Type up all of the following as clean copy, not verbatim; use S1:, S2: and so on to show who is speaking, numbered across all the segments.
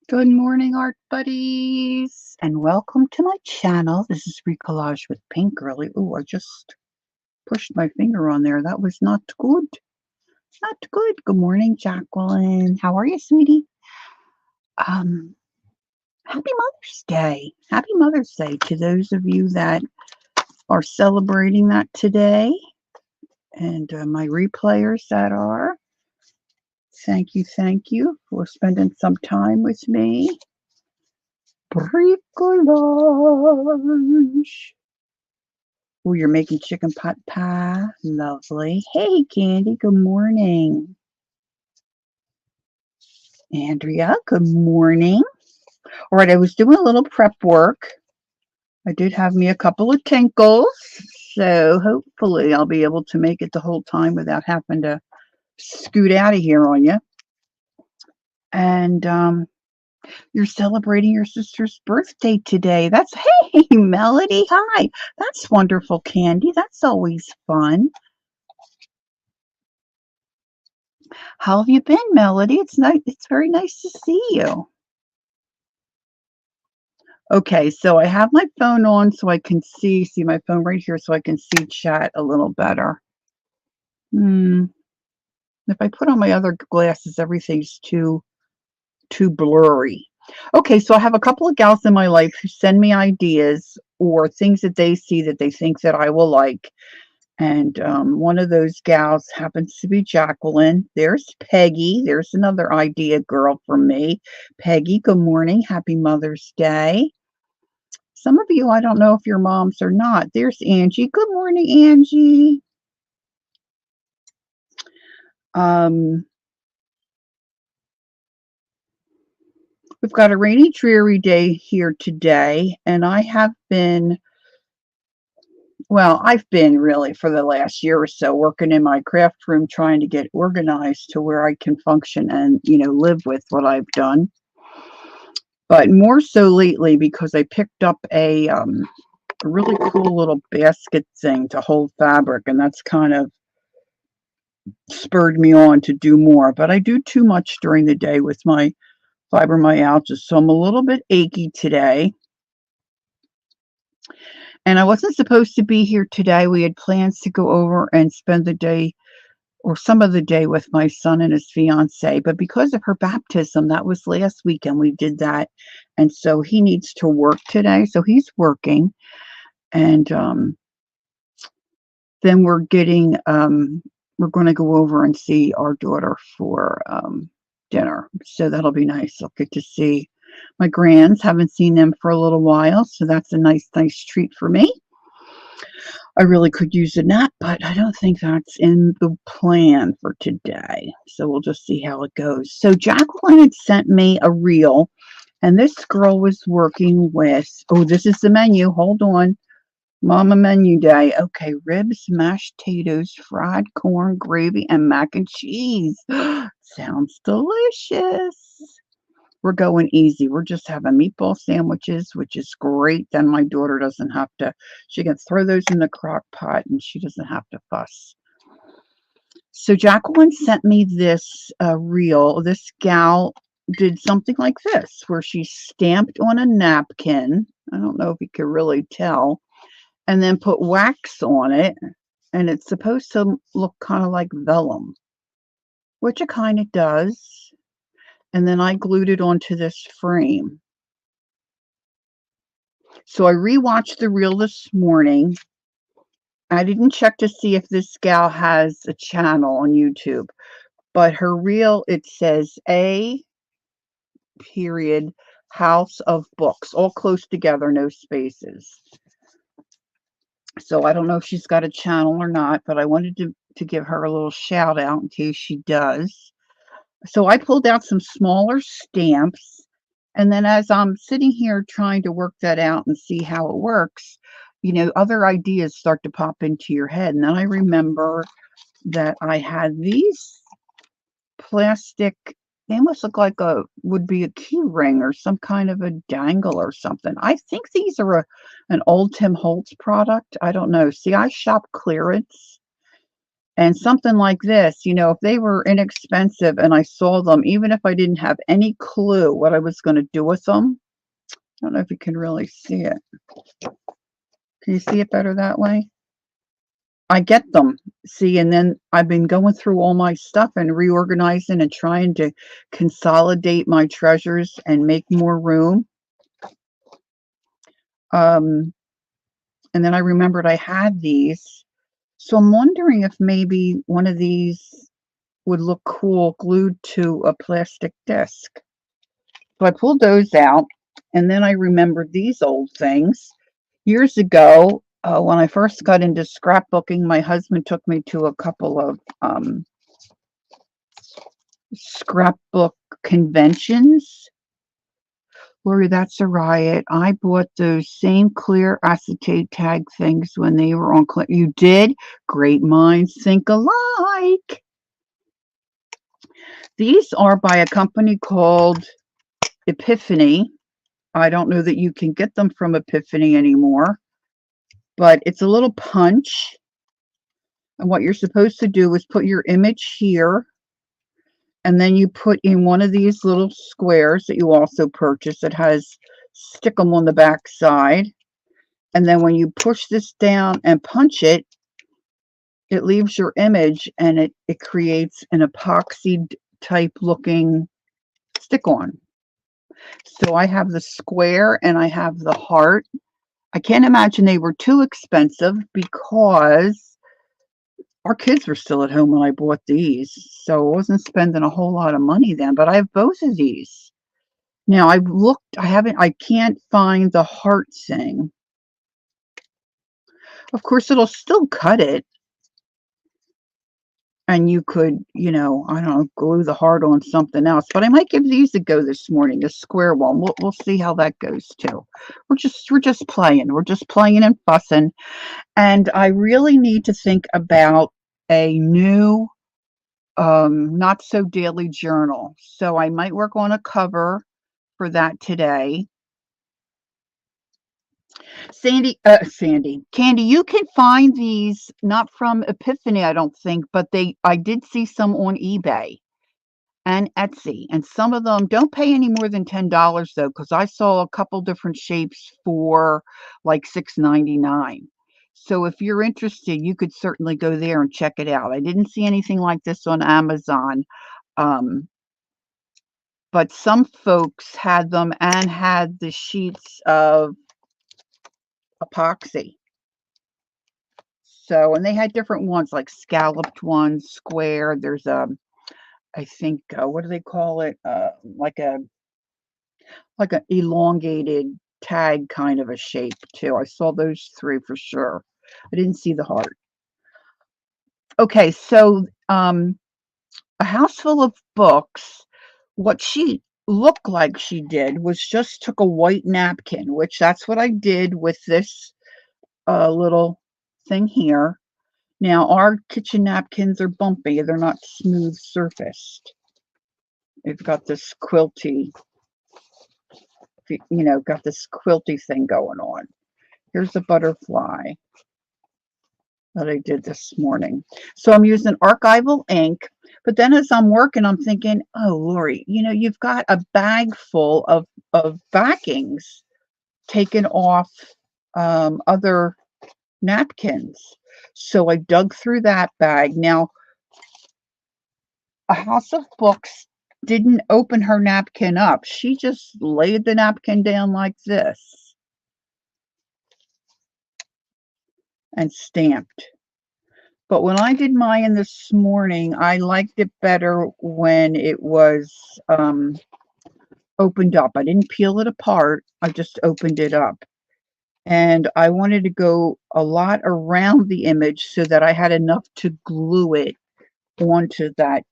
S1: Good morning, art buddies, and welcome to my channel. This is Recollage with Pink Girly. Ooh, I just pushed my finger on there. That was not good. Not good. Good morning, Jacqueline. How are you, sweetie? Um, Happy Mother's Day. Happy Mother's Day to those of you that are celebrating that today, and my replayers that are. Thank you for spending some time with me. Bricolage. Oh, you're making chicken pot pie. Lovely. Hey, Candy. Good morning. Andrea, good morning. All right, I was doing a little prep work. I did have me a couple of tinkles, so hopefully I'll be able to make it the whole time without having to scoot out of here on you. And you're celebrating your sister's birthday today. That's, hey, Melody. Hi. That's wonderful, Candy. That's always fun. How have you been, Melody? It's nice. It's very nice to see you. Okay, so I have my phone on so I can see my phone right here so I can see chat a little better. If I put on my other glasses, everything's too blurry. Okay, so I have a couple of gals in my life who send me ideas or things that they see that they think that I will like. And one of those gals happens to be Jacqueline. There's Peggy. There's another idea girl from me. Peggy, good morning. Happy Mother's Day. Some of you, I don't know if you're moms or not. There's Angie. Good morning, Angie. Um, we've got a rainy, dreary day here today, and I've been really for the last year or so working in my craft room trying to get organized to where I can function and, live with what I've done. But more so lately because I picked up a really cool little basket thing to hold fabric, and that's kind of spurred me on to do more. But I do too much during the day with my fibromyalgia, so I'm a little bit achy today. And I wasn't supposed to be here today. We had plans to go over and spend the day or some of the day with my son and his fiance, but because of her baptism, that was last weekend, we did that. And so he needs to work today. So he's working. And then we're going to go over and see our daughter for dinner. So that'll be nice. I'll get to see my grands. Haven't seen them for a little while. So that's a nice treat for me. I really could use a nap, but I don't think that's in the plan for today. So we'll just see how it goes. So Jacqueline had sent me a reel, and this girl was working with, oh, this is the menu. Hold on. Mama menu day. Okay, ribs, mashed potatoes, fried corn, gravy, and mac and cheese. Sounds delicious. We're going easy. We're just having meatball sandwiches, which is great. Then my daughter doesn't have to, she can throw those in the crock pot and she doesn't have to fuss. So Jacqueline sent me this reel. This gal did something like this, where she stamped on a napkin. I don't know if you could really tell, and then put wax on it, and it's supposed to look kind of like vellum, which it kind of does. And then I glued it onto this frame. So I rewatched the reel this morning. I didn't check to see if this gal has a channel on YouTube, but her reel, it says A period House of Books, all close together, no spaces. So I don't know if she's got a channel or not, but I wanted to give her a little shout out in case she does. So I pulled out some smaller stamps, and then as I'm sitting here trying to work that out and see how it works, other ideas start to pop into your head. And then I remember that I had these plastic, they must look like would be a key ring or some kind of a dangle or something. I think these are an old Tim Holtz product. I don't know. See, I shop clearance. And something like this, if they were inexpensive and I saw them, even if I didn't have any clue what I was going to do with them, I don't know if you can really see it. Can you see it better that way? I get them, see, and then I've been going through all my stuff and reorganizing and trying to consolidate my treasures and make more room. And then I remembered I had these. So I'm wondering if maybe one of these would look cool glued to a plastic disc. So I pulled those out, and then I remembered these old things. Years ago, when I first got into scrapbooking, my husband took me to a couple of scrapbook conventions. Lori, that's a riot. I bought those same clear acetate tag things when they were on clear. You did? Great minds think alike. These are by a company called Epiphany. I don't know that you can get them from Epiphany anymore, but it's a little punch. And what you're supposed to do is put your image here, and then you put in one of these little squares that you also purchased that has stick them on the back side. And then when you push this down and punch it, it leaves your image and it creates an epoxy type looking stick-on. So I have the square and I have the heart. I can't imagine they were too expensive because our kids were still at home when I bought these. So I wasn't spending a whole lot of money then, but I have both of these. Now I've looked, I can't find the heart thing. Of course, it'll still cut it. And you could, I don't know, glue the heart on something else. But I might give these a go this morning, the square one. We'll see how that goes too. We're just playing. We're just playing and fussing. And I really need to think about a new not so daily journal. So I might work on a cover for that today. Candy, you can find these not from Epiphany, I don't think, but I did see some on eBay and Etsy, and some of them don't pay any more than $10 though, because I saw a couple different shapes for like $6.99. So if you're interested, you could certainly go there and check it out. I didn't see anything like this on Amazon, but some folks had them and had the sheets of epoxy. So, and they had different ones, like scalloped ones, square. There's I think, what do they call it? Like an elongated tag kind of a shape too. I saw those three for sure. I didn't see the heart. Okay, so a house full of books. What she looked like she did was just took a white napkin, which that's what I did with this little thing here. Now, our kitchen napkins are bumpy. They're not smooth surfaced. They've got this quilty, got this quilty thing going on. Here's a butterfly that I did this morning. So I'm using archival ink, but then as I'm working, I'm thinking, oh, Lori, you've got a bag full of backings taken off other napkins. So I dug through that bag. Now, a house of books didn't open her napkin up. She just laid the napkin down like this and stamped. But when I did mine this morning, I liked it better when it was opened up. I didn't peel it apart. I just opened it up. And I wanted to go a lot around the image so that I had enough to glue it onto that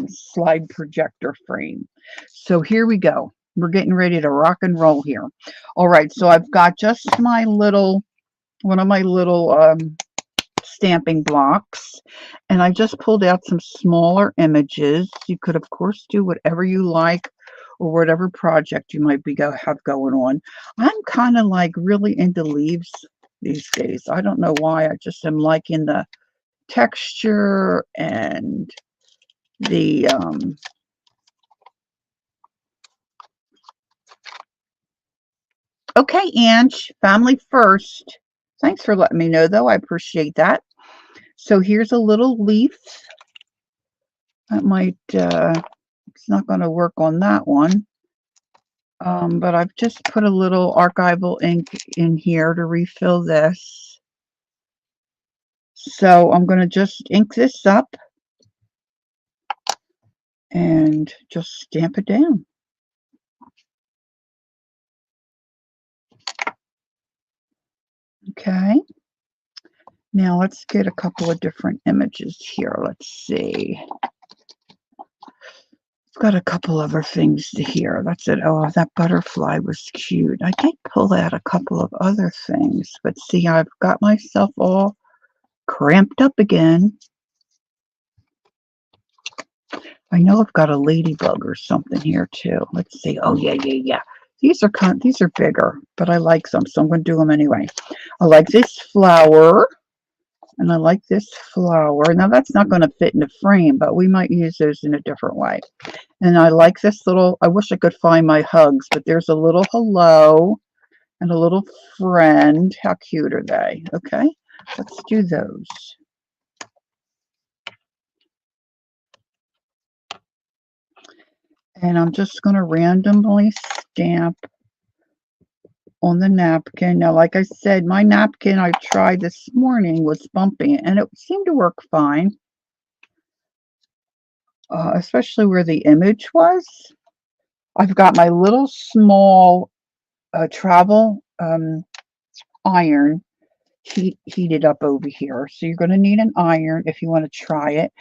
S1: slide projector frame. So here we go. We're getting ready to rock and roll here. All right, so I've got just one of my little stamping blocks, and I just pulled out some smaller images. You could, of course, do whatever you like or whatever project you might have going on. I'm kind of like really into leaves these days. I don't know why. I just am liking the texture and the okay, Ange, family first. Thanks for letting me know, though. I appreciate that. So here's a little leaf. That might, it's not going to work on that one. But I've just put a little archival ink in here to refill this. So I'm going to just ink this up and just stamp it down. Okay. Now let's get a couple of different images here. Let's see. I've got a couple other things to here. That's it. Oh, that butterfly was cute. I did pull out a couple of other things, but see, I've got myself all cramped up again. I know I've got a ladybug or something here too. Let's see. Oh yeah. These are bigger, but I like them, so I'm going to do them anyway. I like this flower, and I like this flower. Now that's not going to fit in the frame, but we might use those in a different way. And I like this little. I wish I could find my hugs, but there's a little hello and a little friend. How cute are they? Okay, let's do those. And I'm just going to randomly stamp on the napkin. Now, like I said, my napkin I tried this morning was bumpy, and it seemed to work fine, especially where the image was. I've got my little small travel iron heated up over here. So you're going to need an iron if you want to try it.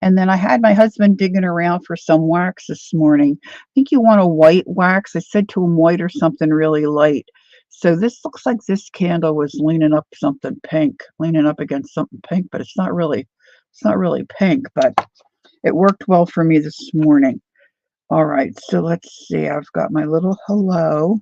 S1: And then I had my husband digging around for some wax this morning. I think you want a white wax. I said to him white or something really light. So this looks like this candle was leaning up something pink, leaning up against something pink, but it's not really pink, but it worked well for me this morning. All right, so let's see. I've got my little hello.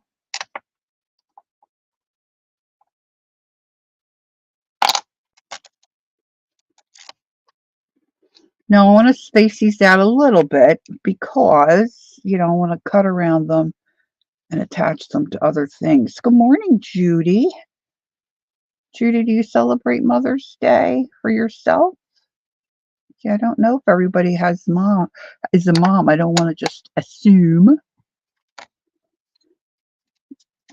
S1: Now I want to space these out a little bit because, I want to cut around them and attach them to other things. Good morning, Judy. Judy, do you celebrate Mother's Day for yourself? Yeah, I don't know if everybody is a mom. I don't want to just assume.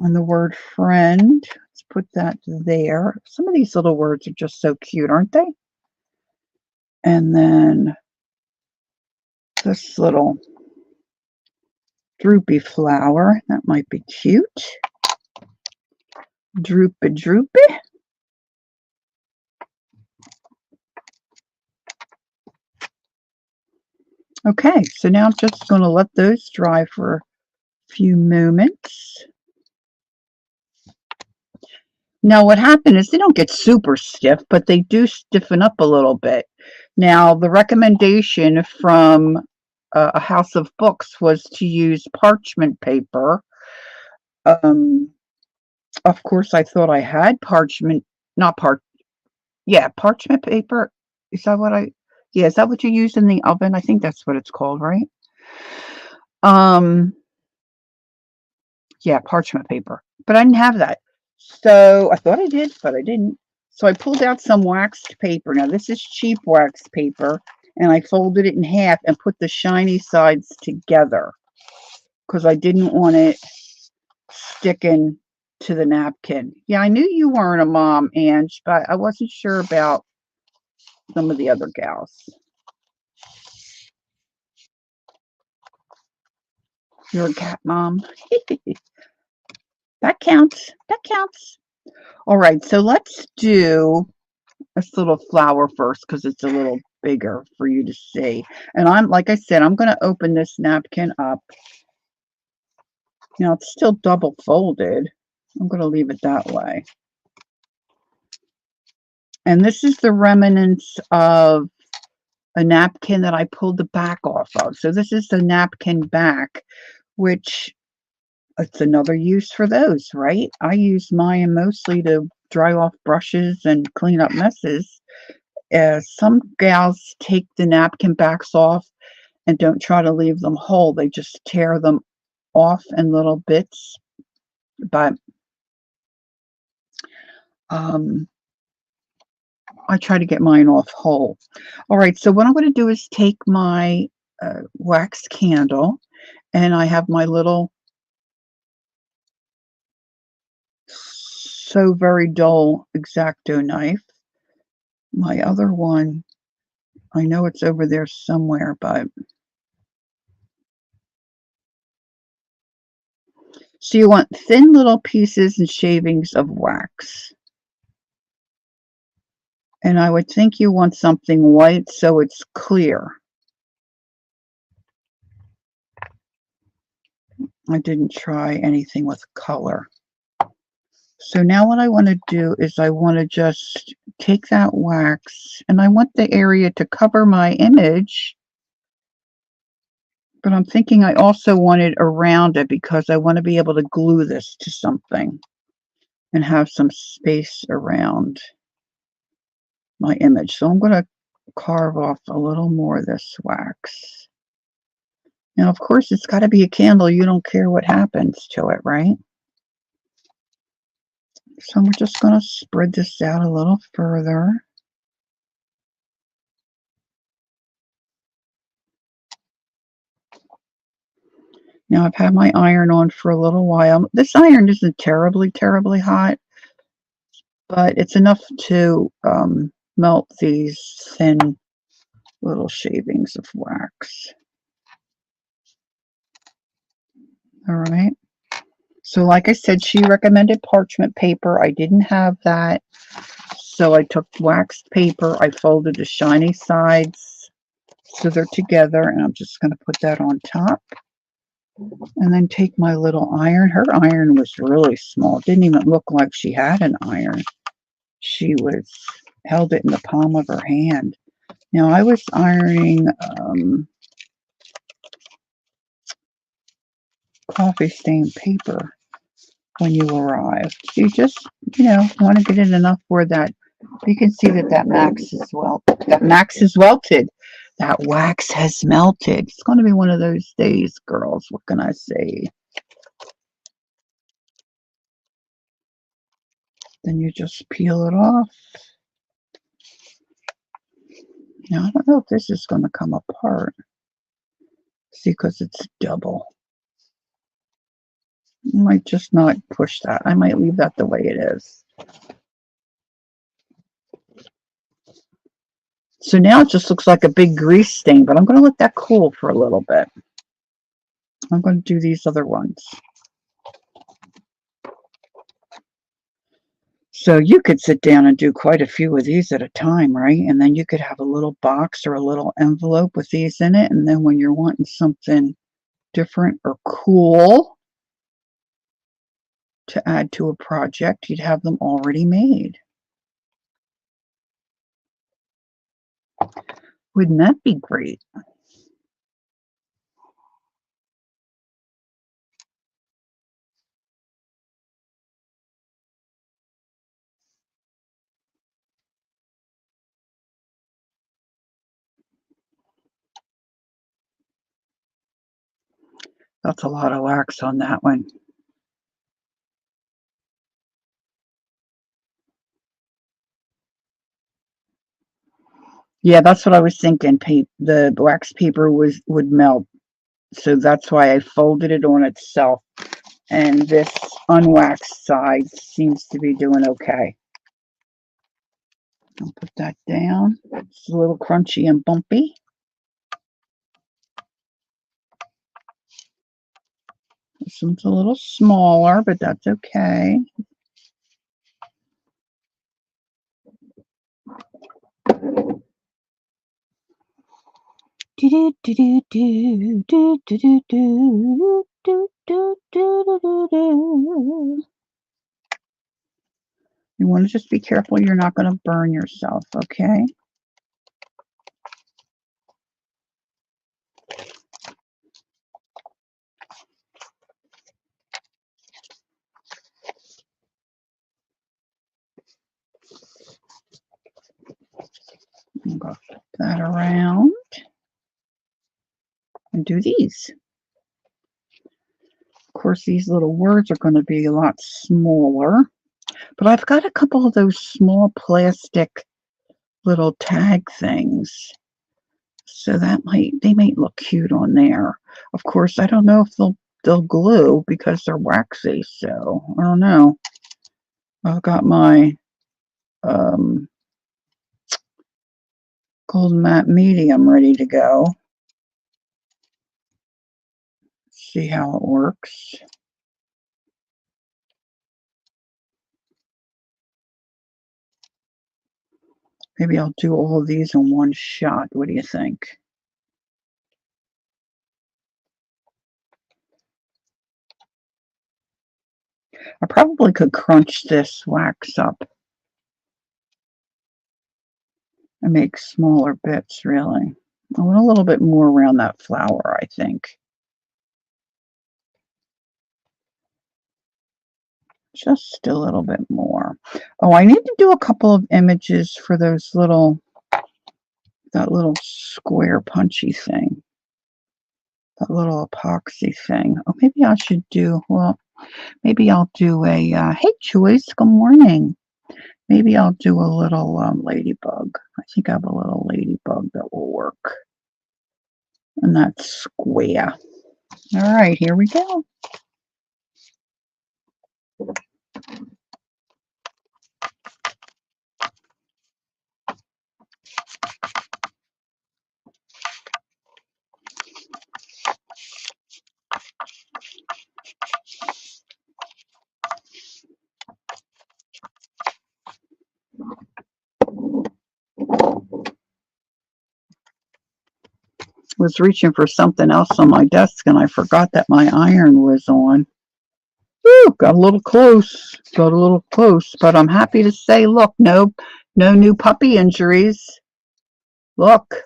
S1: And the word friend, let's put that there. Some of these little words are just so cute, aren't they? And then this little droopy flower, that might be cute. Droopy. Okay, so now I'm just going to let those dry for a few moments. Now what happened is they don't get super stiff, but they do stiffen up a little bit. Now the recommendation from a house of books was to use parchment paper. Of course, I thought I had parchment paper. Is that what is that what you use in the oven? I think that's what it's called, right? Yeah, parchment paper. But I didn't have that. So I thought I did, but I didn't. So I pulled out some waxed paper. Now this is cheap waxed paper, and I folded it in half and put the shiny sides together because I didn't want it sticking to the napkin. Yeah, I knew you weren't a mom, Ange, but I wasn't sure about some of the other gals. You're a cat mom. That counts. All right, so let's do this little flower first because it's a little bigger for you to see. And like I said, I'm going to open this napkin up. Now it's still double folded. I'm going to leave it that way. And this is the remnants of a napkin that I pulled the back off of. So this is the napkin back, which it's another use for those, right? I use mine mostly to dry off brushes and clean up messes. Some gals take the napkin backs off and don't try to leave them whole. They just tear them off in little bits. But um, I try to get mine off whole. All right, so what I'm going to do is take my wax candle, and I have my little so very dull X-Acto knife. My other one, I know it's over there somewhere, but so you want thin little pieces and shavings of wax. And I would think you want something white so it's clear. I didn't try anything with color. So now what I want to do is I want to just take that wax, and I want the area to cover my image, but I'm thinking I also want it around it because I want to be able to glue this to something and have some space around my image. So I'm going to carve off a little more of this wax. Now, of course, it's got to be a candle. You don't care what happens to it, right? So we're just going to spread this out a little further. Now I've had my iron on for a little while. This iron isn't terribly, terribly hot, but it's enough to melt these thin little shavings of wax. All right. So like I said, she recommended parchment paper. I didn't have that. So I took waxed paper. I folded the shiny sides so they're together. And I'm just going to put that on top. And then take my little iron. Her iron was really small. It didn't even look like she had an iron. She was held it in the palm of her hand. Now I was ironing coffee stained paper when you arrived. You just, want to get it enough where that you can see that max is welted. That wax has melted. It's going to be one of those days, girls. What can I say? Then you just peel it off. Now I don't know if this is going to come apart. See, because it's double. I might just not push that. I might leave that the way it is. So now it just looks like a big grease stain, but I'm going to let that cool for a little bit. I'm going to do these other ones. So you could sit down and do quite a few of these at a time, right? And then you could have a little box or a little envelope with these in it. And then when you're wanting something different or cool to add to a project, you'd have them already made. Wouldn't that be great? That's a lot of wax on that one. Yeah, that's what I was thinking. The wax paper would melt. So that's why I folded it on itself. And this unwaxed side seems to be doing okay. I'll put that down. It's a little crunchy and bumpy. This one's a little smaller, but that's okay. You want to just be careful you're not going to burn yourself, okay? flip that around and do these. Of course, these little words are going to be a lot smaller, but I've got a couple of those small plastic little tag things. So that they might look cute on there. Of course, I don't know if they'll glue because they're waxy, so I don't know. I've got my gold matte medium ready to go. See how it works. Maybe I'll do all of these in one shot. What do you think? I probably could crunch this wax up and make smaller bits, really. I want a little bit more around that flower, I think. Just a little bit more. Oh, I need to do a couple of images for those that little square punchy thing. That little epoxy thing. Oh, maybe I should do, well, maybe I'll do a, hey, Joyce, good morning. Maybe I'll do a little ladybug. I think I have a little ladybug that will work. And that's square. All right, here we go. Was reaching for something else on my desk and I forgot that my iron was on. Woo, got a little close. But I'm happy to say, look, no new puppy injuries. Look,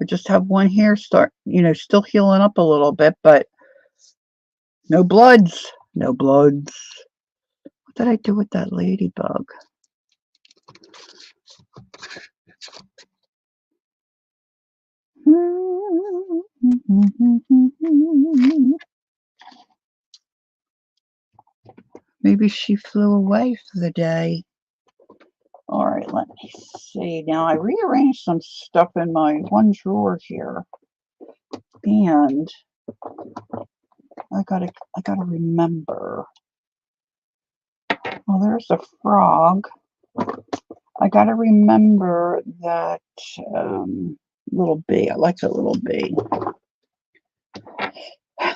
S1: I just have one here still healing up a little bit, but no bloods. No bloods. What did I do with that ladybug? Maybe she flew away for the day. All right, let me see. Now I rearranged some stuff in my one drawer here, and I gotta remember. Well, there's a frog. I gotta remember that little bee. I like that little bee.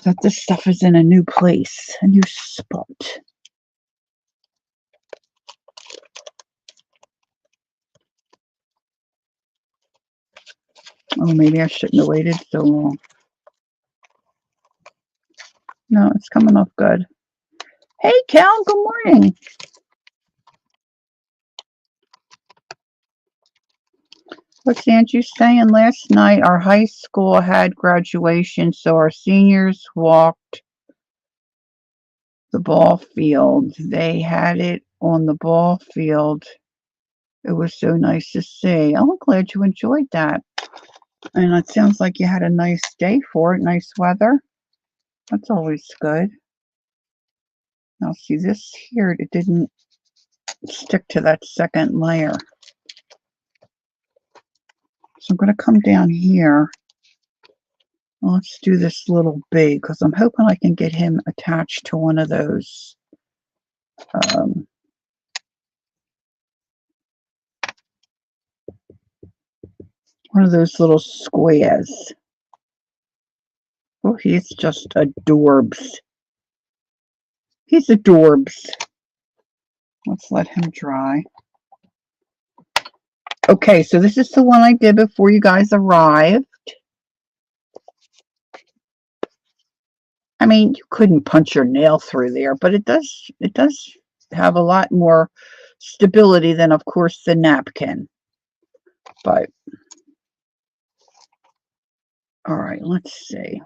S1: That this stuff is in a new place, a new spot. Oh, maybe I shouldn't have waited so long. No, it's coming off good. Hey, Cal, good morning. What's Angie saying? Last night, our high school had graduation, so our seniors walked the ball field. They had it on the ball field. It was so nice to see. I'm glad you enjoyed that. And it sounds like you had a nice day for it, nice weather. That's always good. Now see this here, it didn't stick to that second layer. So I'm going to come down here. Let's do this little bee because I'm hoping I can get him attached to one of those little squares. Oh, he's just adorbs. He's adorbs. Let's let him dry. Okay, so this is the one I did before you guys arrived. I mean, you couldn't punch your nail through there, but it does have a lot more stability than, of course, the napkin. But all right, let's see.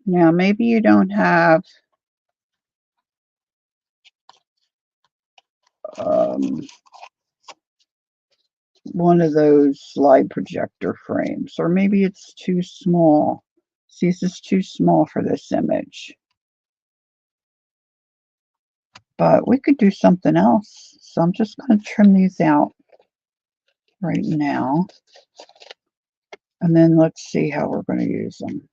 S1: Now, maybe you don't have um, one of those slide projector frames, or maybe it's too small. See, this is too small for this image. But we could do something else. So I'm just going to trim these out right now. And then let's see how we're going to use them.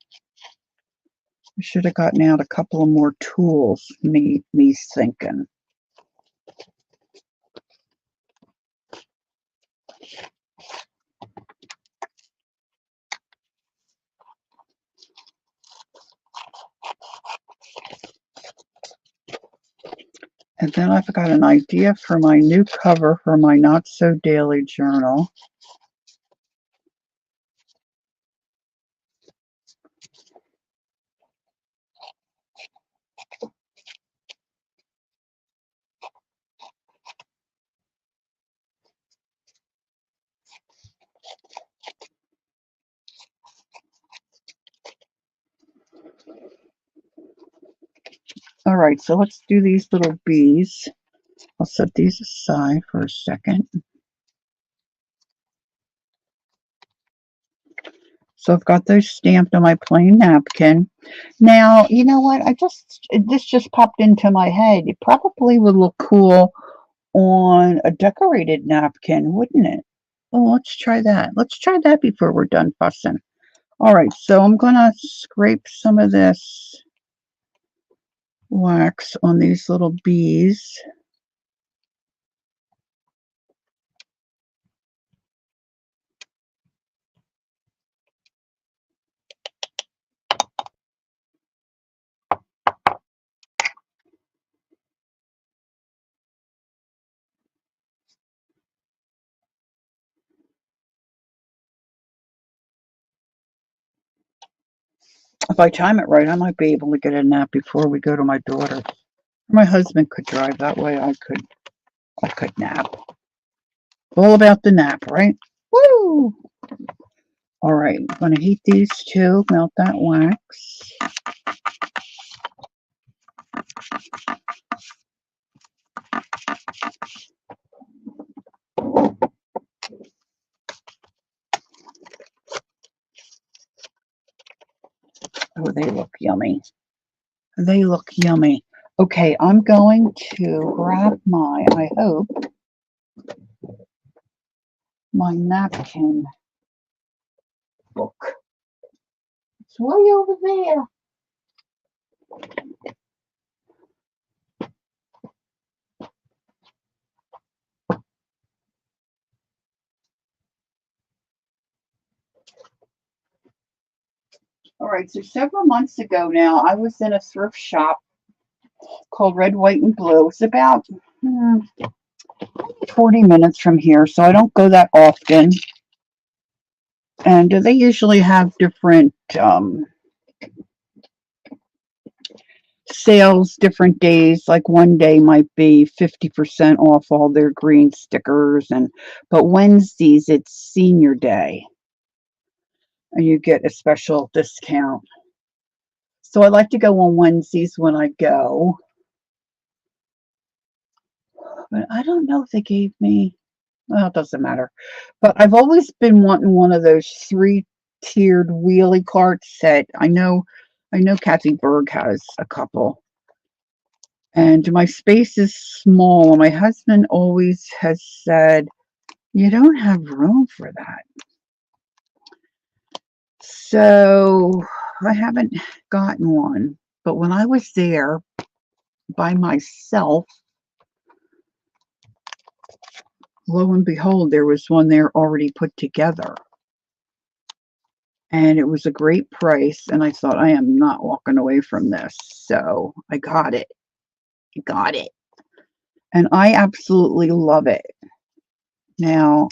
S1: I should have gotten out a couple of more tools, me thinking. And then I've got an idea for my new cover for my Not So Daily journal. All right, so let's do these little bees. I'll set these aside for a second. So I've got those stamped on my plain napkin. Now, you know what? This just popped into my head. It probably would look cool on a decorated napkin, wouldn't it? Well, let's try that. Let's try that before we're done fussing. All right, so I'm going to scrape some of this wax on these little bees. If I time it right, I might be able to get a nap before we go to my daughter. My husband could drive. That way I could nap. All about the nap, right? Woo! All right, I'm going to heat these two, melt that wax. Oh, they look yummy. They look yummy. Okay, I'm going to grab I hope, my napkin book. It's way over there. All right, so several months ago now, I was in a thrift shop called Red, White, and Blue. It's about 40 minutes from here, so I don't go that often. And they usually have different sales different days. Like one day might be 50% off all their green stickers, but Wednesdays it's senior day and you get a special discount. So I like to go on Wednesdays when I go, but I don't know if they gave me, well, it doesn't matter. But I've always been wanting one of those 3-tiered wheelie cart set. I know Kathy Berg has a couple. And my space is small. And my husband always has said, you don't have room for that. So I haven't gotten one. But when I was there by myself, lo and behold, there was one there already put together. And it was a great price. And I thought, I am not walking away from this. So I got it. And I absolutely love it. Now,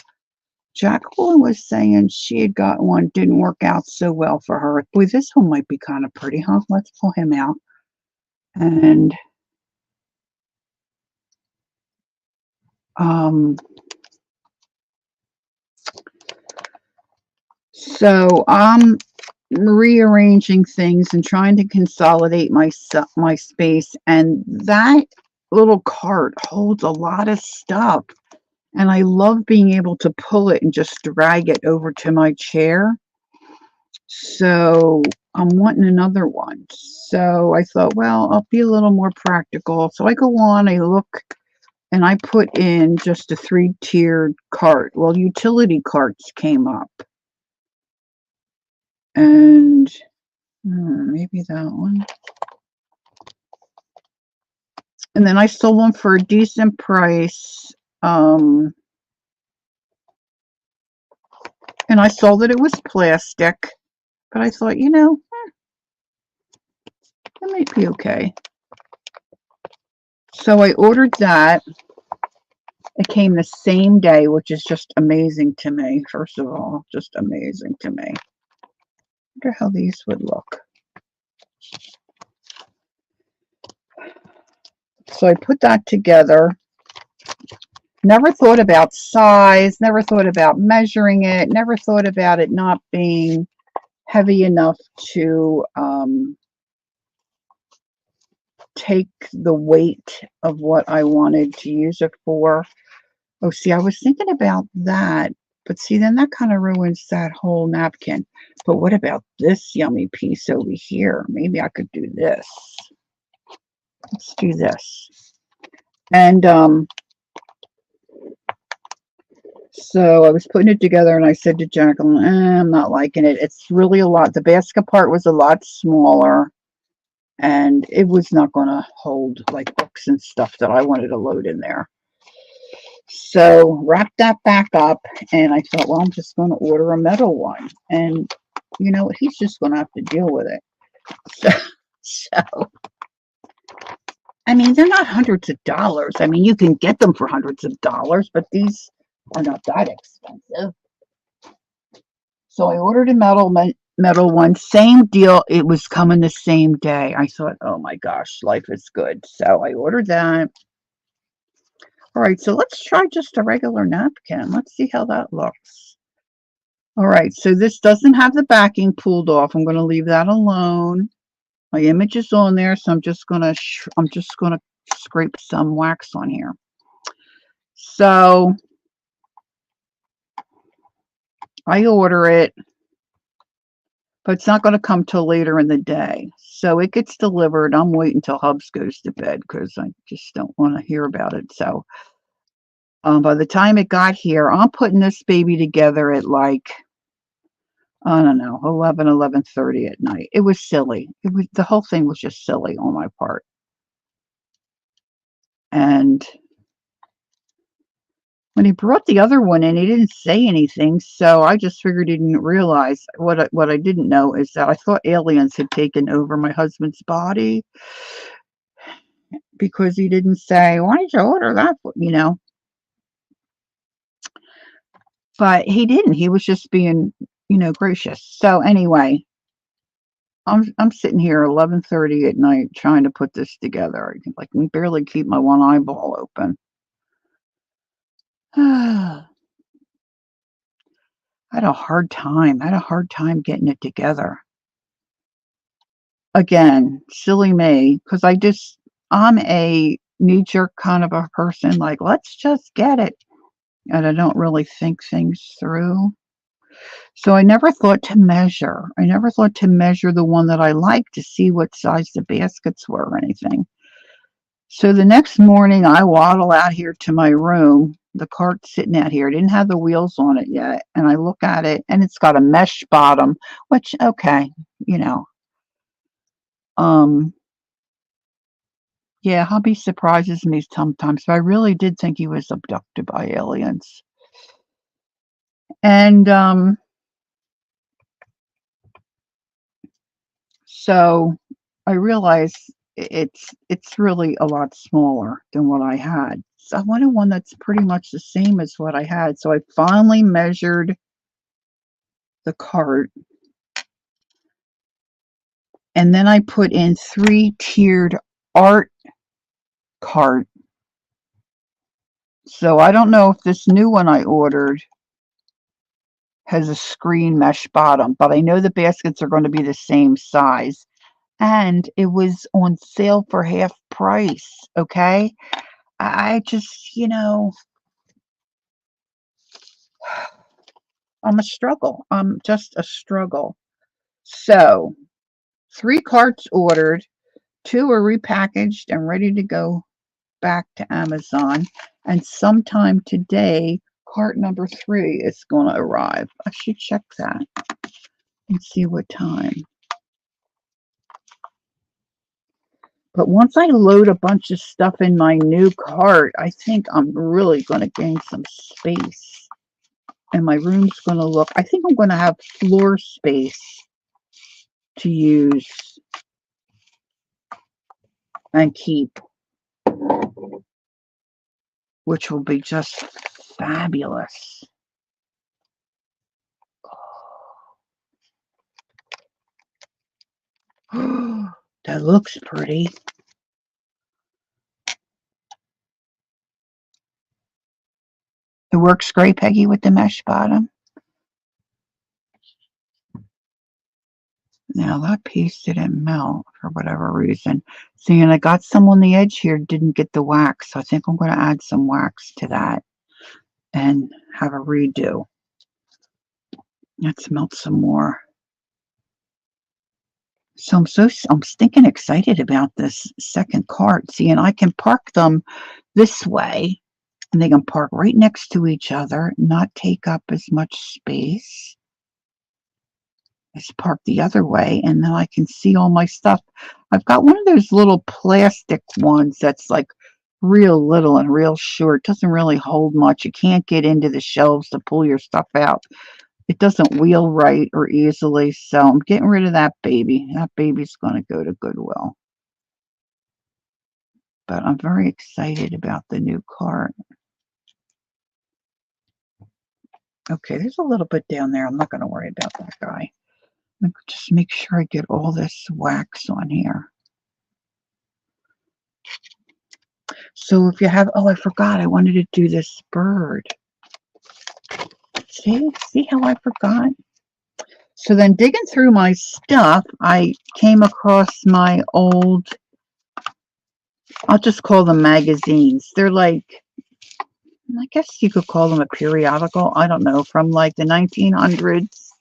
S1: Jacqueline was saying she had got one, didn't work out so well for her. Boy, this one might be kind of pretty, huh? Let's pull him out. And so rearranging things and trying to consolidate my space, and that little cart holds a lot of stuff, and I love being able to pull it and just drag it over to my chair. So I'm wanting another one. So I thought, well, I'll be a little more practical. So I go on, I look, and I put in just a 3-tiered cart. Well, utility carts came up. And maybe that one. And then I sold one for a decent price. And I saw that it was plastic. But I thought, that might be okay. So I ordered that. It came the same day, which is just amazing to me. First of all, just amazing to me. I wonder how these would look. So I put that together. Never thought about size, never thought about measuring it, never thought about it not being heavy enough to take the weight of what I wanted to use it for. Oh, see, I was thinking about that, but see, then that kind of ruins that whole napkin. But what about this yummy piece over here? Maybe I could do this. Let's do this. And so I was putting it together, and I said to Jacqueline, I'm not liking it. It's really a lot. The basket part was a lot smaller, and it was not going to hold like books and stuff that I wanted to load in there. So wrapped that back up, and I thought, well, I'm just going to order a metal one. And you know, he's just going to have to deal with it. So I mean, they're not hundreds of dollars. I mean, you can get them for hundreds of dollars, but these are not that expensive. So I ordered a metal one. Same deal. It was coming the same day. I thought, oh my gosh, life is good. So I ordered that. All right, so let's try just a regular napkin. Let's see how that looks. All right, so this doesn't have the backing pulled off. I'm going to leave that alone. My image is on there, so I'm just going to scrape some wax on here. So I order it, but it's not going to come till later in the day. So it gets delivered. I'm waiting until Hubs goes to bed because I just don't want to hear about it. So by the time it got here, I'm putting this baby together at like, I don't know, 11:30 at night. It was silly. The whole thing was just silly on my part. And when he brought the other one in, he didn't say anything, so I just figured he didn't realize. What I didn't know is that I thought aliens had taken over my husband's body because he didn't say, "Why did you order that?" But he didn't. He was just being, gracious. So anyway, I'm sitting here 11:30 at night trying to put this together. I can barely keep my one eyeball open. I had a hard time. I had a hard time getting it together. Again, silly me, because I'm a knee-jerk kind of a person, like, let's just get it. And I don't really think things through. So I never thought to measure. I never thought to measure the one that I liked to see what size the baskets were or anything. So the next morning, I waddle out here to my room. The cart's sitting out here. It didn't have the wheels on it yet. And I look at it, and it's got a mesh bottom, which, okay, you know. Yeah, hubby surprises me sometimes, but I really did think he was abducted by aliens. And so I realized it's really a lot smaller than what I had. So I wanted one that's pretty much the same as what I had. So I finally measured the cart, and then I put in 3-tiered art cart. So I don't know if this new one I ordered has a screen mesh bottom, but I know the baskets are going to be the same size. And it was on sale for half price, okay? I just, I'm a struggle. I'm just a struggle. So, 3 carts ordered, 2 are repackaged and ready to go back to Amazon. And sometime today, cart number 3 is going to arrive. I should check that and see what time. But once I load a bunch of stuff in my new cart, I think I'm really going to gain some space. And my room's going to look, I think I'm going to have floor space to use and keep, which will be just fabulous. That looks pretty. It works great, Peggy, with the mesh bottom. Now that piece didn't melt for whatever reason. See, and I got some on the edge here, didn't get the wax. So I think I'm going to add some wax to that and have a redo. Let's melt some more. So I'm stinking excited about this second cart. See, and I can park them this way, and they can park right next to each other, not take up as much space. Let's park the other way, and then I can see all my stuff. I've got one of those little plastic ones that's like real little and real short. Doesn't really hold much. You can't get into the shelves to pull your stuff out. It doesn't wheel right or easily, so I'm getting rid of that baby. That baby's going to go to Goodwill. But I'm very excited about the new cart. Okay, there's a little bit down there. I'm not going to worry about that guy. Just make sure I get all this wax on here. So if you have, oh, I forgot, I wanted to do this bird. See how I forgot? So then digging through my stuff, I came across my old, I'll just call them magazines. They're like, I guess you could call them a periodical. I don't know, from like the 1900s.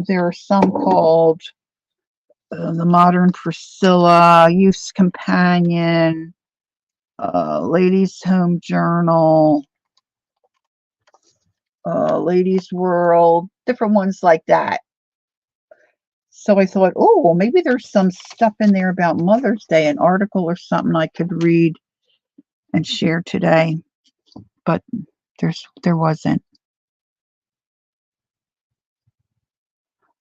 S1: There are some called The Modern Priscilla, Youth's Companion, Ladies' Home Journal, Ladies' World, different ones like that. So I thought, oh, well, maybe there's some stuff in there about Mother's Day, an article or something I could read and share today. But there wasn't.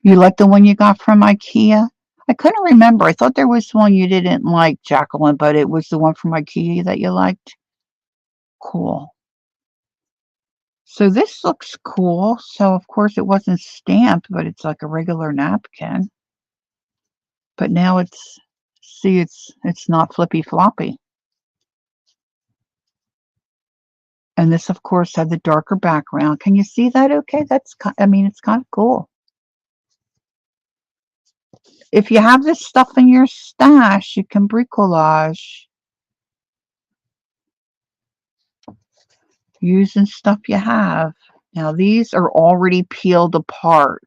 S1: You like the one you got from IKEA? I couldn't remember. I thought there was one you didn't like, Jacqueline, but it was the one from IKEA that you liked. Cool. So this looks cool. So of course it wasn't stamped, but it's like a regular napkin. But now it's not flippy floppy. And this of course had the darker background. Can you see that okay? It's kind of cool. If you have this stuff in your stash, you can bricolage using stuff you have. Now these are already peeled apart.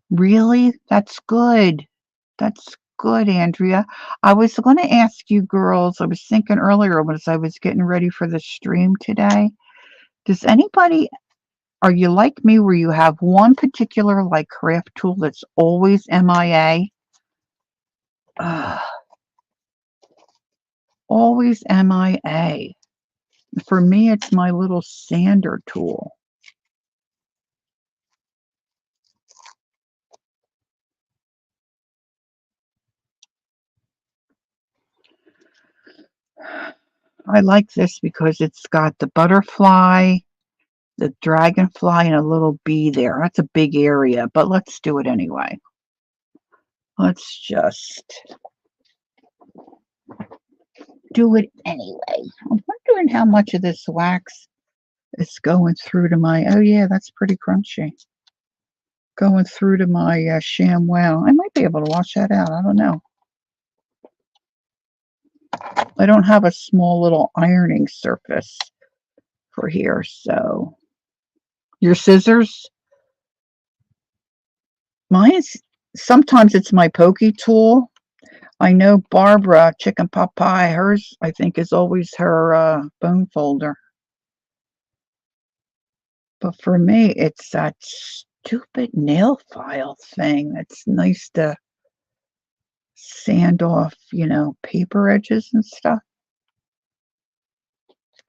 S1: Really? That's good. That's good, Andrea. I was going to ask you girls, I was thinking earlier as I was getting ready for the stream today, are you like me where you have one particular like craft tool that's always MIA? Always MIA. For me, it's my little sander tool. I like this because it's got the butterfly, the dragonfly, and a little bee there. That's a big area, but let's do it anyway. Let's just do it anyway. I'm wondering how much of this wax is going through to my, oh yeah, that's pretty crunchy. Going through to my ShamWow. I might be able to wash that out. I don't know. I don't have a small little ironing surface for here, so. Your scissors? Mine is, sometimes it's my pokey tool. I know Barbara, Chicken Pot Pie, hers, I think, is always her bone folder. But for me, it's that stupid nail file thing that's nice to sand off, paper edges and stuff.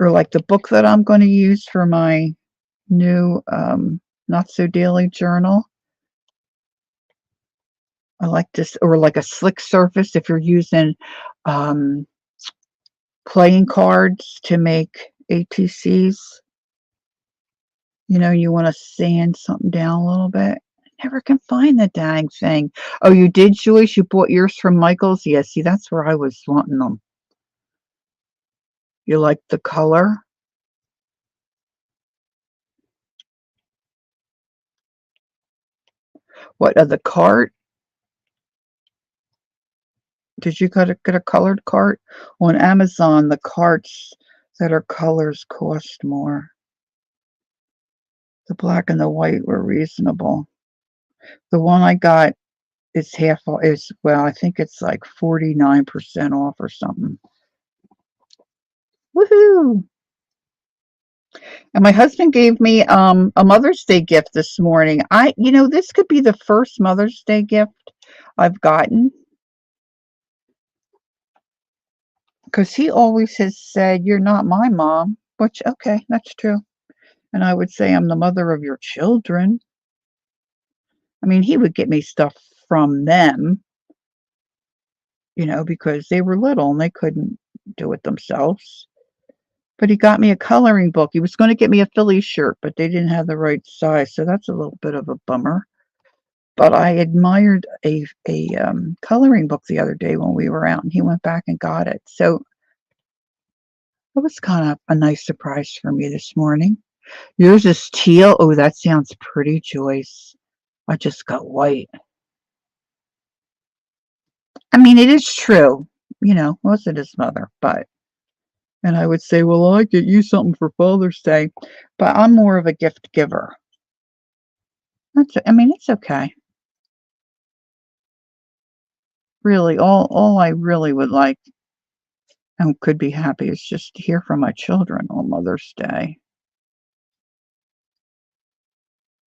S1: Or like the book that I'm going to use for my new Not So Daily journal. I like this, or like a slick surface if you're using playing cards to make ATCs. You want to sand something down a little bit. I never can find the dang thing. Oh, you did, Joyce? You bought yours from Michael's? Yeah, see, that's where I was wanting them. You like the color? What, the cart? Did you get a colored cart? On Amazon, the carts that are colors cost more. The black and the white were reasonable. The one I got is well, I think it's like 49% off or something. Woohoo! And my husband gave me a Mother's Day gift this morning. This could be the first Mother's Day gift I've gotten. Because he always has said, "You're not my mom," which, okay, that's true. And I would say, "I'm the mother of your children." I mean, he would get me stuff from them, because they were little and they couldn't do it themselves. But he got me a coloring book. He was going to get me a Philly shirt, but they didn't have the right size, so that's a little bit of a bummer. But I admired a coloring book the other day when we were out, and he went back and got it. So it was kind of a nice surprise for me this morning. Yours is teal. Oh, that sounds pretty, Joyce. I just got white. I mean, it is true. Wasn't his mother, and I would say, well, I get you something for Father's Day, but I'm more of a gift giver. It's okay. Really, all I really would like and could be happy is just to hear from my children on Mother's Day.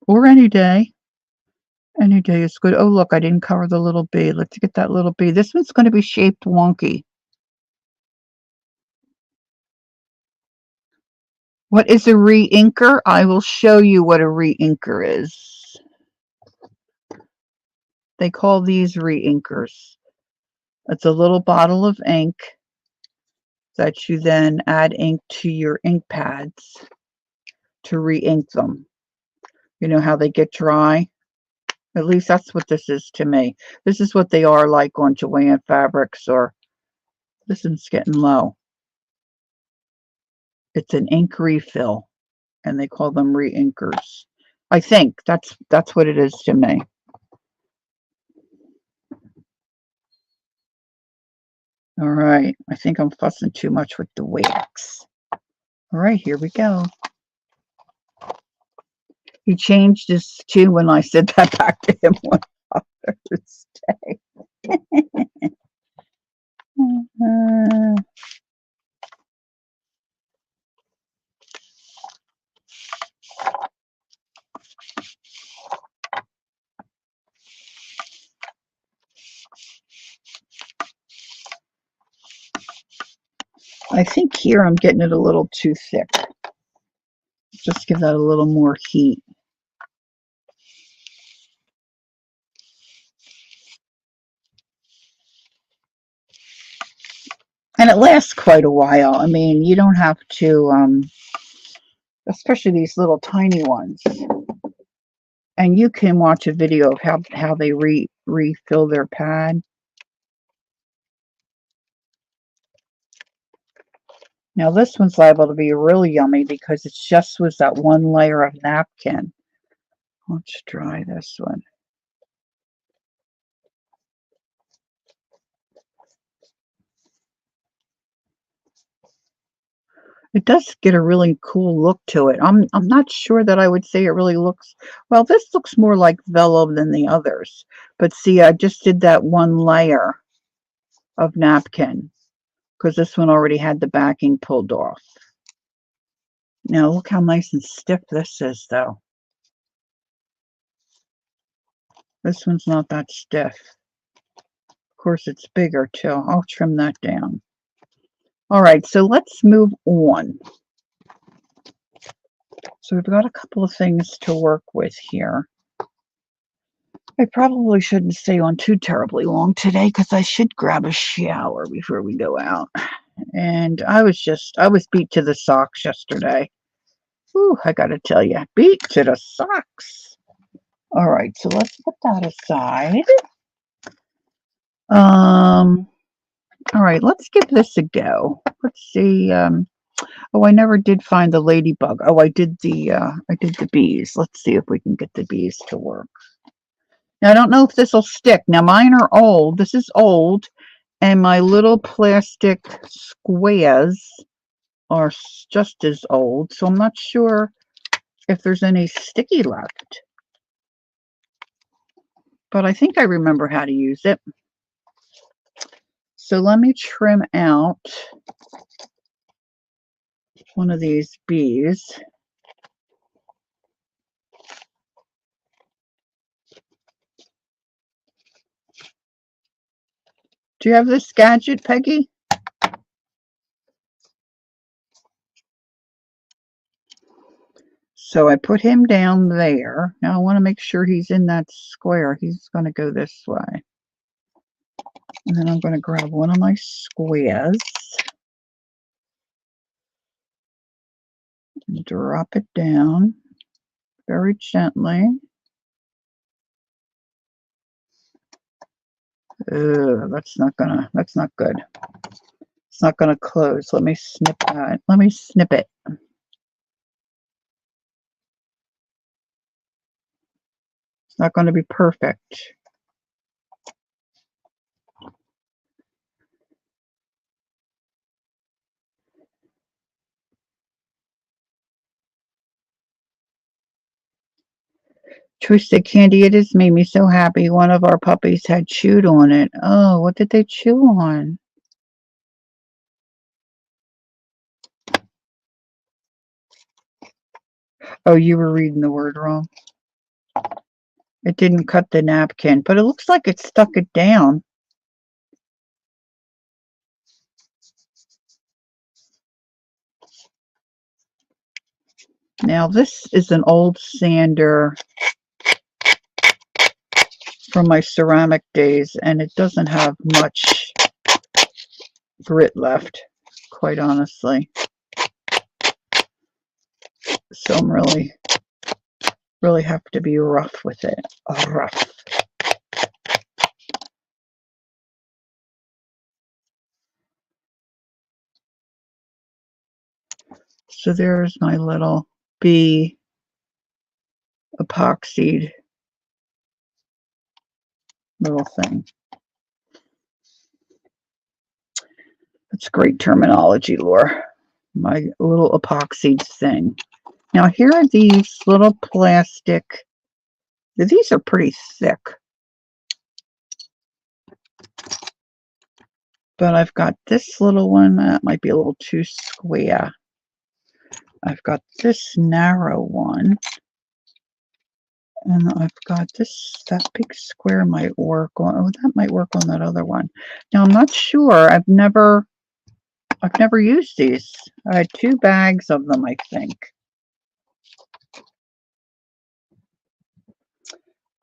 S1: Or any day. Any day is good. Oh, look, I didn't cover the little bee. Let's get that little bee. This one's going to be shaped wonky. What is a re-inker? I will show you what a re-inker is. They call these re-inkers. It's a little bottle of ink that you then add ink to your ink pads to re-ink them. You know how they get dry? At least that's what this is to me. This is what they are like on Joanne Fabrics, or this one's getting low. It's an ink refill, and they call them re-inkers. I think that's what it is to me. All right, I think I'm fussing too much with the wax. All right, here we go. He changed his tune when I said that back to him on Father's Day. I think here I'm getting it a little too thick. Just give that a little more heat. And it lasts quite a while. I mean, you don't have to, especially these little tiny ones. And you can watch a video of how they refill their pad. Now this one's liable to be really yummy because it's just was that one layer of napkin. Let's try this one. It does get a really cool look to it. I'm not sure that I would say it really looks well. This looks more like vellum than the others. But see, I just did that one layer of napkin because this one already had the backing pulled off. Now look how nice and stiff this is, though. This one's not that stiff. Of course, it's bigger too. I'll trim that down. All right, so let's move on. So we've got a couple of things to work with here. I probably shouldn't stay on too terribly long today because I should grab a shower before we go out. And I was beat to the socks yesterday. Ooh, I gotta tell you, beat to the socks. All right, so let's put that aside. All right, let's give this a go. Let's see. Oh, I never did find the ladybug. Oh, I did the bees. Let's see if we can get the bees to work. Now, I don't know if this will stick. Now, mine are old. This is old, and my little plastic squares are just as old, so I'm not sure if there's any sticky left. But I think I remember how to use it. So let me trim out one of these bees. Do you have this gadget, Peggy? So I put him down there. Now I want to make sure he's in that square. He's going to go this way. And then I'm going to grab one of my squares and drop it down very gently. That's not good. It's not gonna close. Let me snip that. Let me snip it. It's not going to be perfect. Twisted candy, it has made me so happy. One of our puppies had chewed on it. Oh, what did they chew on? Oh, you were reading the word wrong. It didn't cut the napkin, but it looks like it stuck it down. Now, this is an old sander from my ceramic days, and it doesn't have much grit left, quite honestly. So I'm really have to be rough with it. Rough. So there's my little bee epoxied little thing. That's great terminology, Laura. My little epoxied thing. Now here are these little plastic. These are pretty thick. But I've got this little one that might be a little too square. I've got this narrow one. And I've got that big square might work on, oh, that might work on that other one. Now I'm not sure. I've never used these. I had 2 bags of them, I think.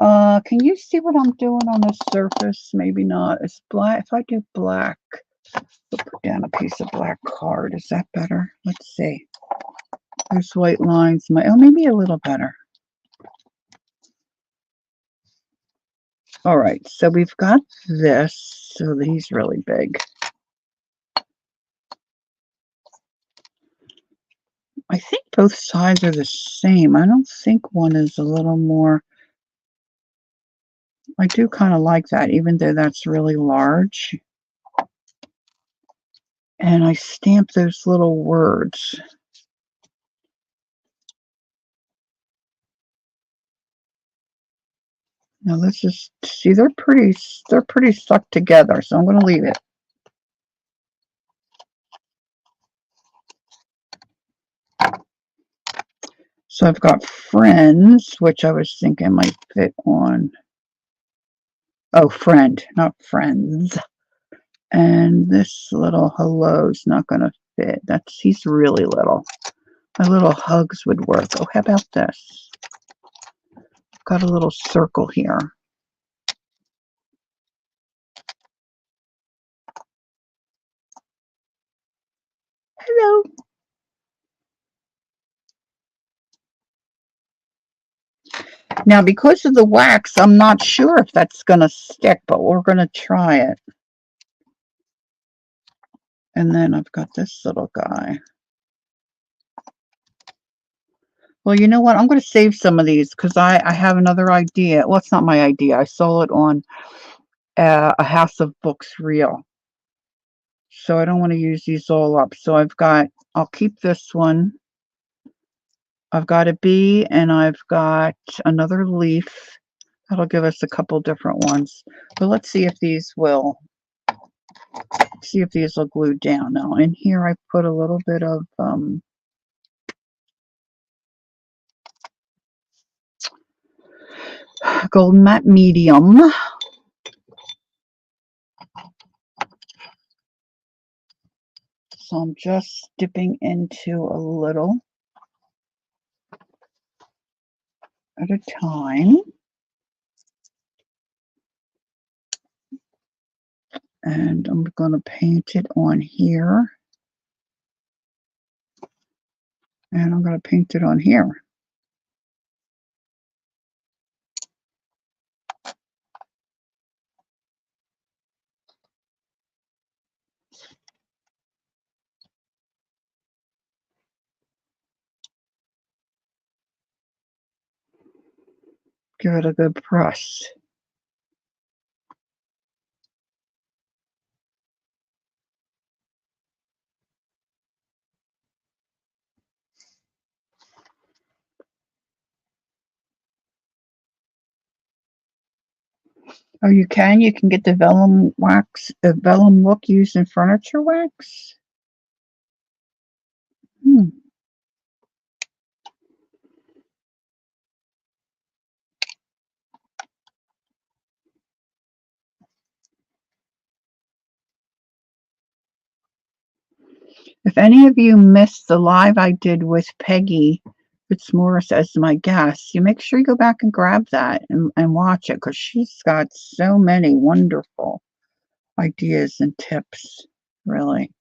S1: Can you see what I'm doing on the surface? Maybe not. It's black. If I do black, I'll put down a piece of black card. Is that better? Let's see. There's white lines. Maybe a little better. All right, so we've got this. So he's really big. I think both sides are the same. I don't think one is a little more. I do kind of like that, even though that's really large. And I stamp those little words. Now let's just see, they're pretty stuck together, so I'm going to leave it. So I've got friends, which I was thinking might fit on. Oh, friend, not friends. And this little hello's not going to fit. He's really little. My little hugs would work. Oh, how about this? Got a little circle here. Hello. Now, because of the wax, I'm not sure if that's going to stick, but we're going to try it. And then I've got this little guy. Well, you know what? I'm going to save some of these because I have another idea. Well, it's not my idea. I saw it on a House of Books reel. So I don't want to use these all up. So I'll keep this one. I've got a bee and I've got another leaf. That'll give us a couple different ones. But let's see if these will glue down. Now in here I put a little bit of golden matte medium. So I'm just dipping into a little at a time. And I'm going to paint it on here. And I'm going to paint it on here. Give it a good press. Oh, you can get the vellum wax, the vellum look used in furniture wax. If any of you missed the live I did with Peggy Fitzmaurice as my guest, you make sure you go back and grab that and watch it because she's got so many wonderful ideas and tips. Really,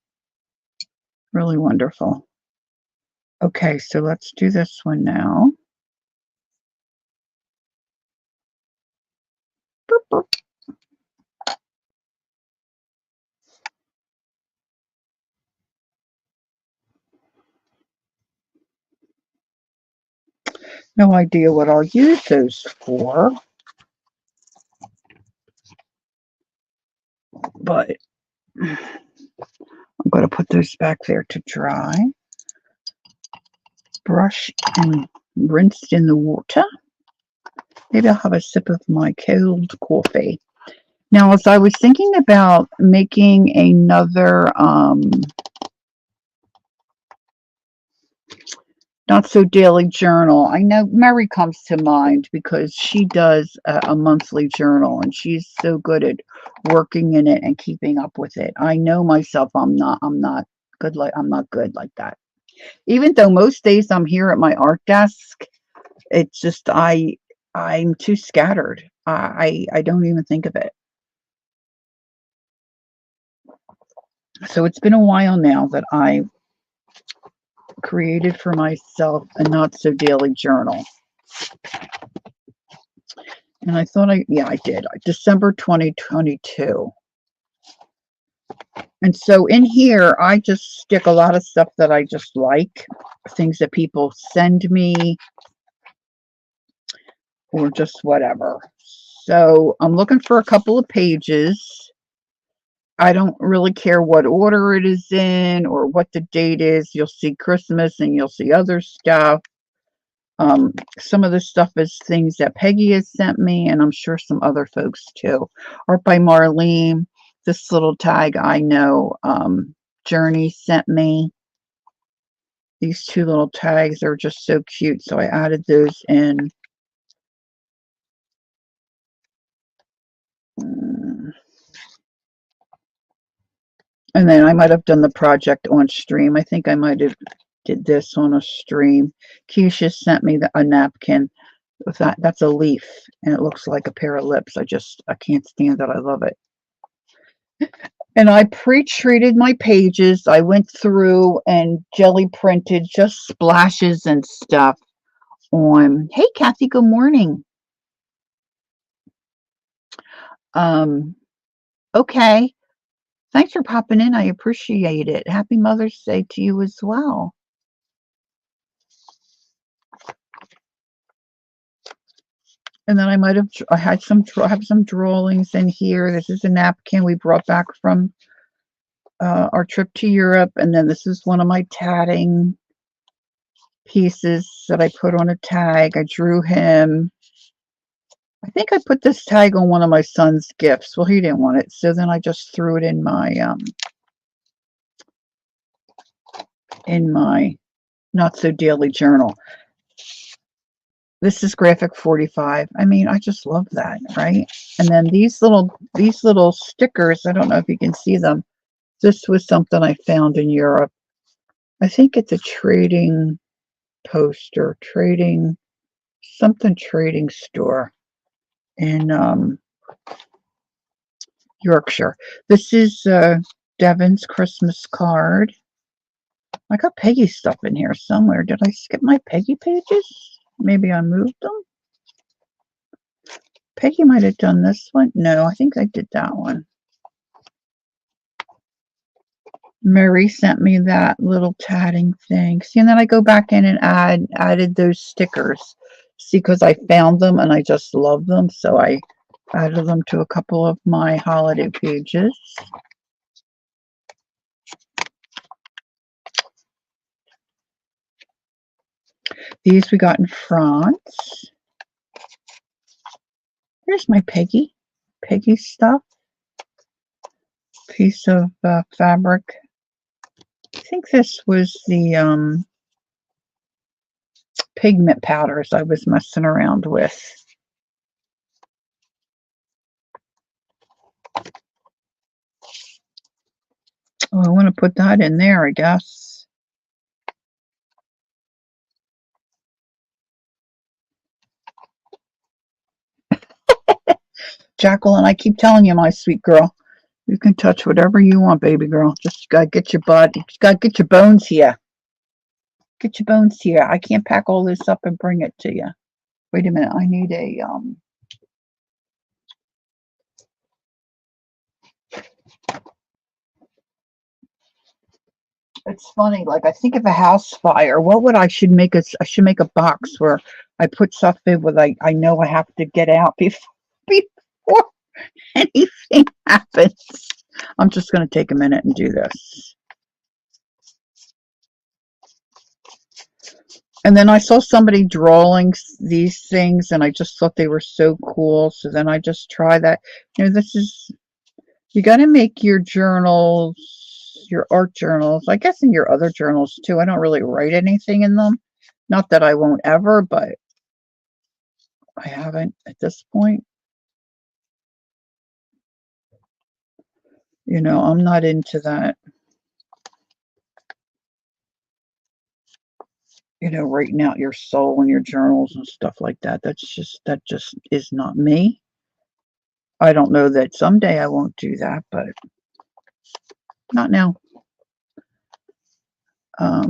S1: really wonderful. Okay, so let's do this one now. Boop, boop. No idea what I'll use those for, but I'm going to put those back there to dry. Brush and rinsed in the water. Maybe I'll have a sip of my cold coffee. Now, as I was thinking about making another not so daily journal, I know Mary comes to mind because she does a monthly journal and she's so good at working in it and keeping up with it. I know myself, I'm not good like that. Even though most days I'm here at my art desk, it's just I'm too scattered. I don't even think of it. So it's been a while now that I created for myself a not so daily journal. And I thought I did. December 2022. And so in here, I just stick a lot of stuff that I just like, things that people send me or just whatever. So I'm looking for a couple of pages. I don't really care what order it is in or what the date is. You'll see Christmas and you'll see other stuff. Some of the stuff is things that Peggy has sent me, and I'm sure some other folks too. Art by Marlene. This little tag I know Journey sent me. These two little tags are just so cute, so I added those in. And then I might have done the project on stream. I think I might have did this on a stream. Keisha sent me a napkin with that's a leaf and it looks like a pair of lips. I can't stand it. I love it. And I pre-treated my pages. I went through and jelly printed just splashes and stuff on. Hey Kathy, good morning. Okay. Thanks for popping in. I appreciate it. Happy Mother's Day to you as well. And then I have some drawings in here. This is a napkin we brought back from our trip to Europe. And then this is one of my tatting pieces that I put on a tag. I drew him. I think I put this tag on one of my son's gifts. Well, he didn't want it. So then I just threw it in my not so daily journal. This is graphic 45. I mean, I just love that, right? And then these little stickers, I don't know if you can see them. This was something I found in Europe. I think it's a trading post or trading store in Yorkshire. This is Devon's Christmas card. I got Peggy stuff in here somewhere. Did I skip my Peggy pages? Maybe I moved them. Peggy might have done this one. No, I think I did that one. Mary sent me that little tatting thing. See, and then I go back in and added those stickers. See, because I found them and I just love them. So I added them to a couple of my holiday pages. These we got in France. Here's my Peggy stuff. Piece of fabric. I think this was the pigment powders I was messing around with. Oh, I want to put that in there, I guess. Jacqueline, I keep telling you, my sweet girl, you can touch whatever you want, baby girl. Just gotta get your butt. You gotta get your bones here. Get your bones here. I can't pack all this up and bring it to you. Wait a minute. I need a It's funny. Like I think of a house fire. What would I should make I should make a box where I put stuff in with I know I have to get out before anything happens. I'm just gonna take a minute and do this. And then I saw somebody drawing these things and I just thought they were so cool. So then I just try that. You got to make your journals, your art journals, I guess in your other journals too. I don't really write anything in them. Not that I won't ever, but I haven't at this point. I'm not into that. Writing out your soul in your journals and stuff like that. That just is not me. I don't know that someday I won't do that, but not now. I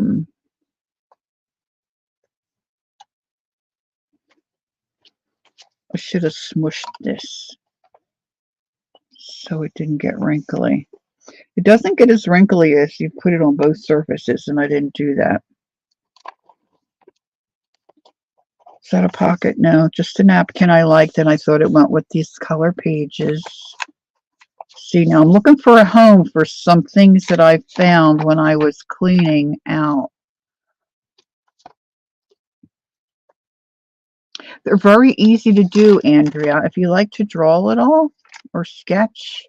S1: should have smushed this so it didn't get wrinkly. It doesn't get as wrinkly as you put it on both surfaces, and I didn't do that. Is that a pocket? No, just a napkin I liked, and I thought it went with these color pages. See, now I'm looking for a home for some things that I found when I was cleaning out. They're very easy to do, Andrea. If you like to draw at all or sketch,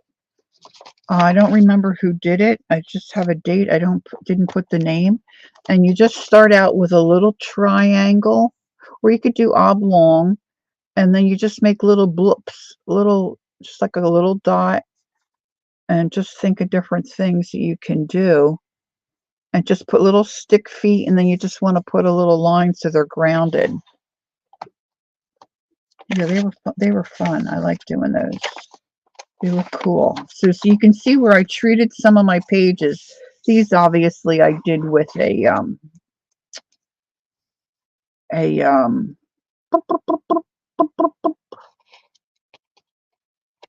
S1: I don't remember who did it. I just have a date. I didn't put the name. And you just start out with a little triangle, or you could do oblong, and then you just make little bloops, just like a little dot, and just think of different things that you can do. And just put little stick feet, and then you just want to put a little line so they're grounded. Yeah, they were fun. I like doing those. They look cool. So you can see where I treated some of my pages. These obviously I did with a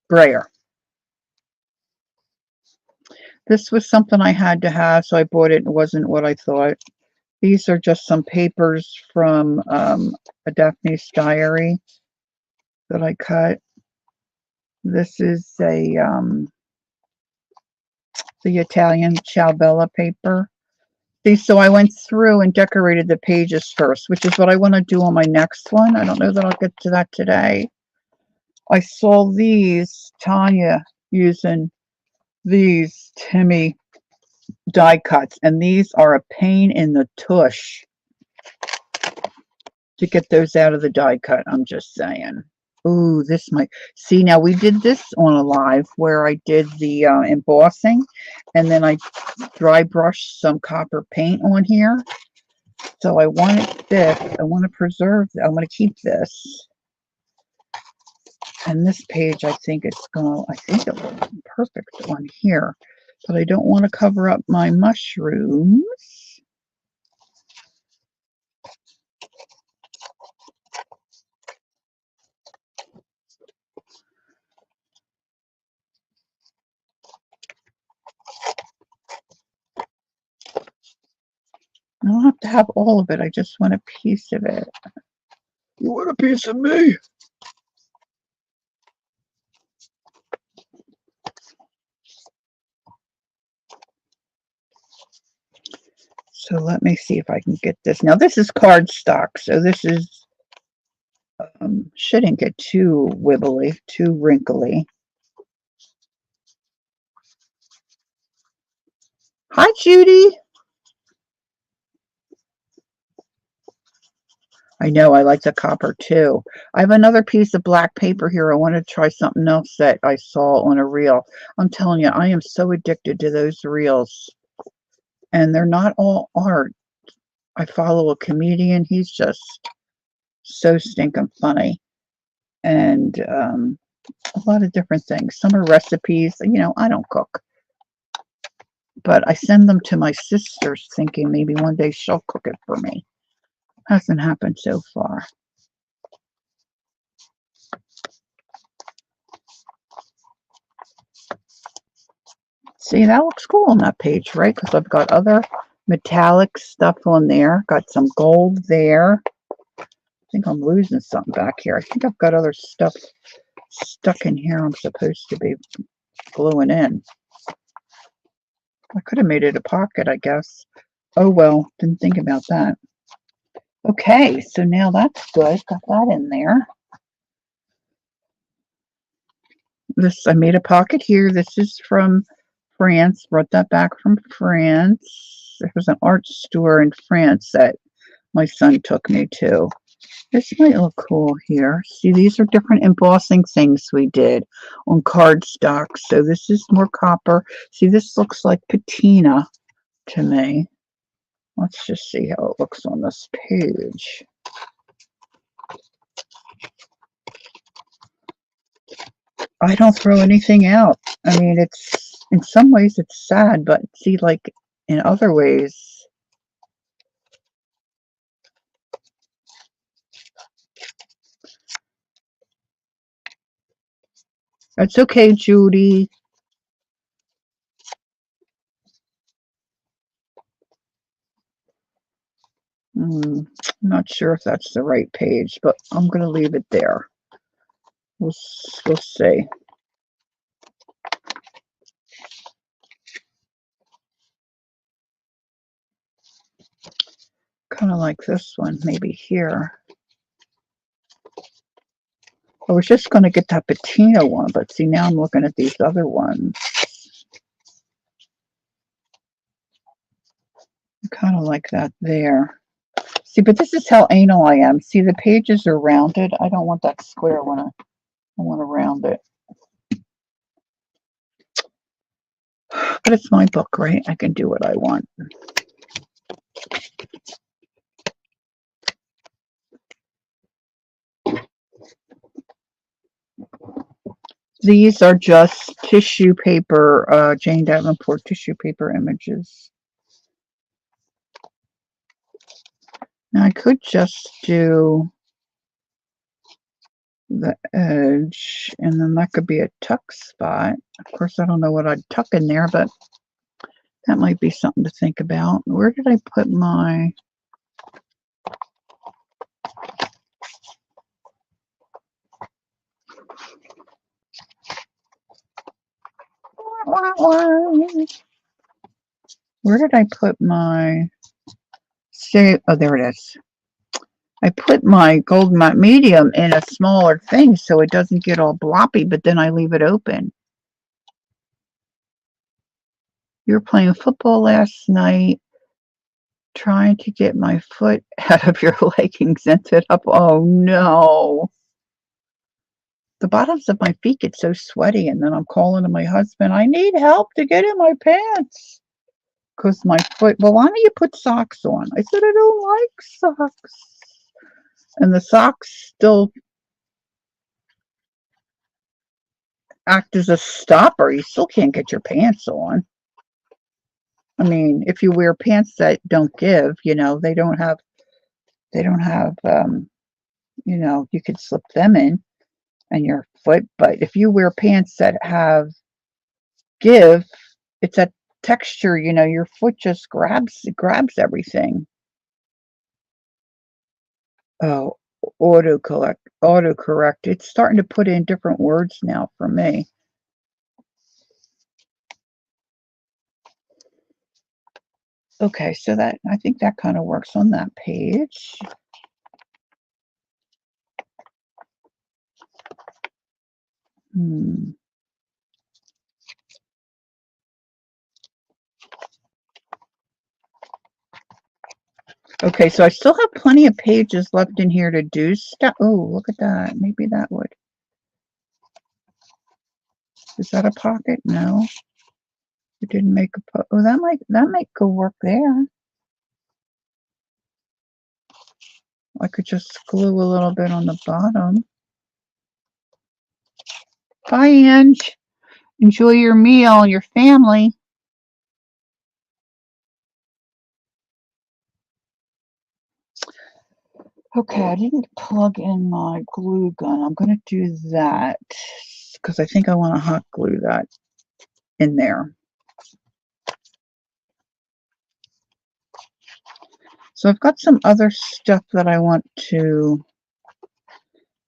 S1: brayer. This was something I had to have, so I bought it. It wasn't what I thought. These are just some papers from a Daphne's diary that I cut. This is the Italian Ciao Bella paper. See, so I went through and decorated the pages first, which is what I want to do on my next one. I don't know that I'll get to that today. I saw these, Tanya using these Timmy die cuts, and these are a pain in the tush to get those out of the die cut. I'm just saying. Ooh, this might see, now we did this on a live where I did the embossing, and then I dry brushed some copper paint on here. So I wanted this. I want to preserve. I want to keep this. And this page, I think it will be perfect on here. But I don't want to cover up my mushrooms. I don't have to have all of it. I just want a piece of it. You want a piece of me? So let me see if I can get this. Now this is cardstock, so this is shouldn't get too wibbly, too wrinkly. Hi, Judy. I know, I like the copper too. I have another piece of black paper here. I want to try something else that I saw on a reel. I'm telling you, I am so addicted to those reels. And they're not all art. I follow a comedian. He's just so stinking funny. And a lot of different things. Some are recipes. You know, I don't cook. But I send them to my sisters thinking maybe one day she'll cook it for me. Hasn't happened so far. See, that looks cool on that page, right? Because I've got other metallic stuff on there. Got some gold there. I think I'm losing something back here. I think I've got other stuff stuck in here I'm supposed to be gluing in. I could have made it a pocket, I guess. Oh, well, didn't think about that. Okay, so now that's good. Got that in there. This, I made a pocket here. This is from France. Brought that back from France. There was an art store in France that my son took me to. This might look cool here. See, these are different embossing things we did on cardstock. So this is more copper. See, this looks like patina to me. Let's just see how it looks on this page. I don't throw anything out. I mean, it's in some ways it's sad, but see, like in other ways, that's okay, Judy. not sure if that's the right page, but I'm going to leave it there. We'll see. Kind of like this one, maybe here. I was just going to get that patina one, but see, now I'm looking at these other ones. Kind of like that there. See, but this is how anal I am. See, the pages are rounded. I don't want that square one. I want to round it. But it's my book, right? I can do what I want. These are just tissue paper, Jane Davenport tissue paper images. Now I could just do the edge, and then that could be a tuck spot. Of course, I don't know what I'd tuck in there, but that might be something to think about. Where did I put my... Where did I put my... Oh, there it is. I put my gold medium in a smaller thing so it doesn't get all bloppy, but then I leave it open. You were playing football last night, trying to get my foot out of your leggings and sit up. Oh, no. The bottoms of my feet get so sweaty, and then I'm calling to my husband, I need help to get in my pants. Because my foot, well, why don't you put socks on? I said, I don't like socks. And the socks still act as a stopper. You still can't get your pants on. I mean, if you wear pants that don't give, you know, they don't have, you know, you could slip them in and your foot. But if you wear pants that have give, it's a texture, you know, your foot just grabs everything. Oh, autocorrect. It's starting to put in different words now for me. Okay, so that, I think that kind of works on that page. Okay, so I still have plenty of pages left in here to do stuff. Oh, look at that. Maybe that would. Is that a pocket? No. It didn't make a oh, that might go work there. I could just glue a little bit on the bottom. Bye, Ange. Enjoy your meal, your family. Okay, I didn't plug in my glue gun. I'm going to do that because I think I want to hot glue that in there. So I've got some other stuff that I want to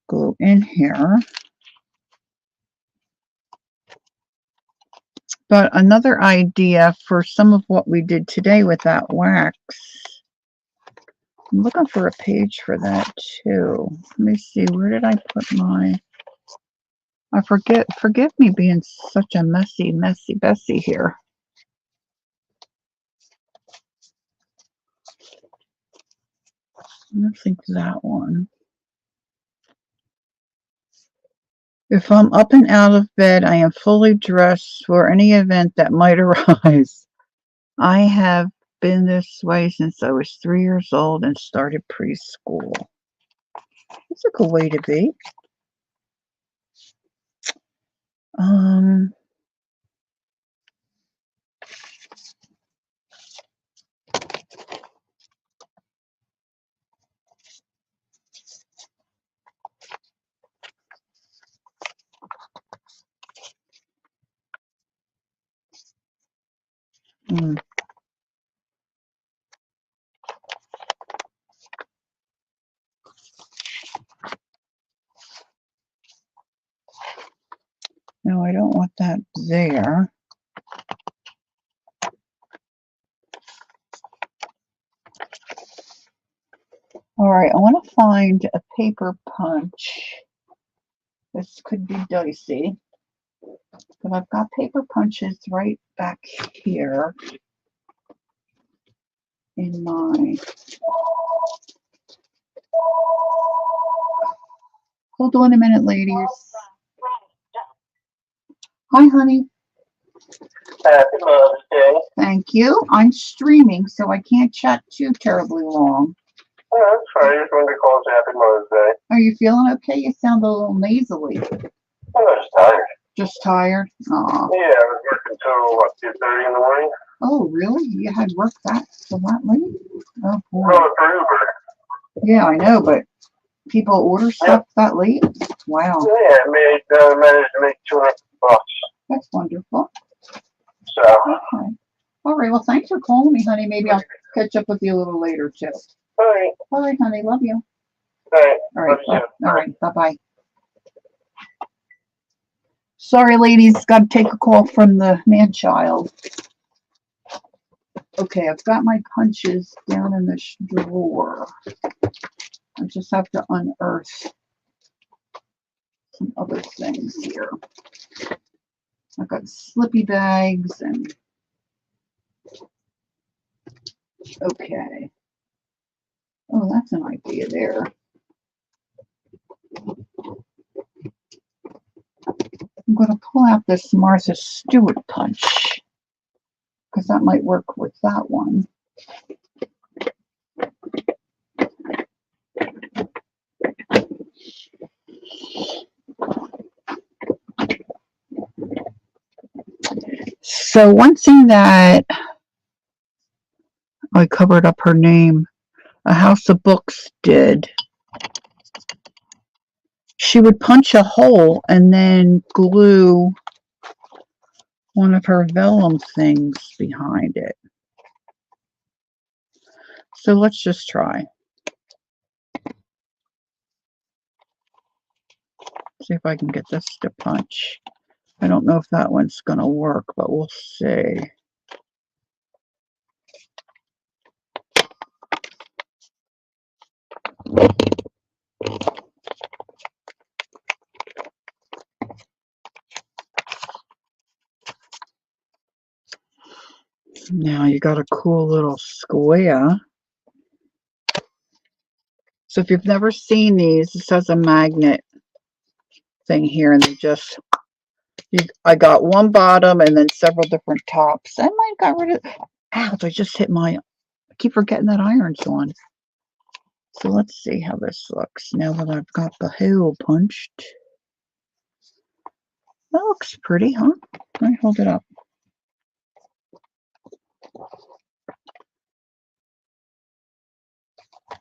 S1: glue in here. But another idea for some of what we did today with that wax, I'm looking for a page for that too. Let me see, where did I put my... forgive me being such a messy Bessie here. I don't think that one. If I'm up and out of bed, I am fully dressed for any event that might arise. I have been this way since I was 3 years old and started preschool. That's a good way to be. No, I don't want that there. All right, I want to find a paper punch. This could be dicey, but I've got paper punches right back here in my... Hold on a minute, ladies. Hi, honey.
S2: Happy Mother's Day.
S1: Thank you. I'm streaming, so I can't chat too terribly long.
S2: Oh, that's fine. I just wanted to call us Happy Mother's Day.
S1: Are you feeling okay? You sound a little nasally.
S2: I'm just tired.
S1: Just tired? Aw.
S2: Yeah, I was working till, what, 2:30 in the morning?
S1: Oh, really? You had work till that late? Oh, boy.
S2: No, for Uber.
S1: Yeah, I know, but people order stuff that late? Wow.
S2: Yeah, I managed to make $200.
S1: That's wonderful.
S2: So.
S1: Okay. All right. Well, thanks for calling me, honey. Maybe I'll catch up with you a little later, too.
S2: All right.
S1: All right, honey. Love you.
S2: All right.
S1: All right. All right. Bye-bye. Sorry, ladies. Got to take a call from the man-child. Okay, I've got my punches down in this drawer. I just have to unearth some other things here. I've got slippy bags and... Okay. Oh, that's an idea there. I'm going to pull out this Martha Stewart punch because that might work with that one. So one thing that I covered up her name, A House of Books did, she would punch a hole and then glue one of her vellum things behind it. So let's just try. See if I can get this to punch. I don't know if that one's going to work, but we'll see. Now you got a cool little square. So if you've never seen these, this has a magnet thing here, and they just, I got one bottom and then several different tops. I might got rid of, ouch, I just hit my, I keep forgetting that iron's on. So let's see how this looks now that I've got the hole punched. That looks pretty, huh? Let me hold it up.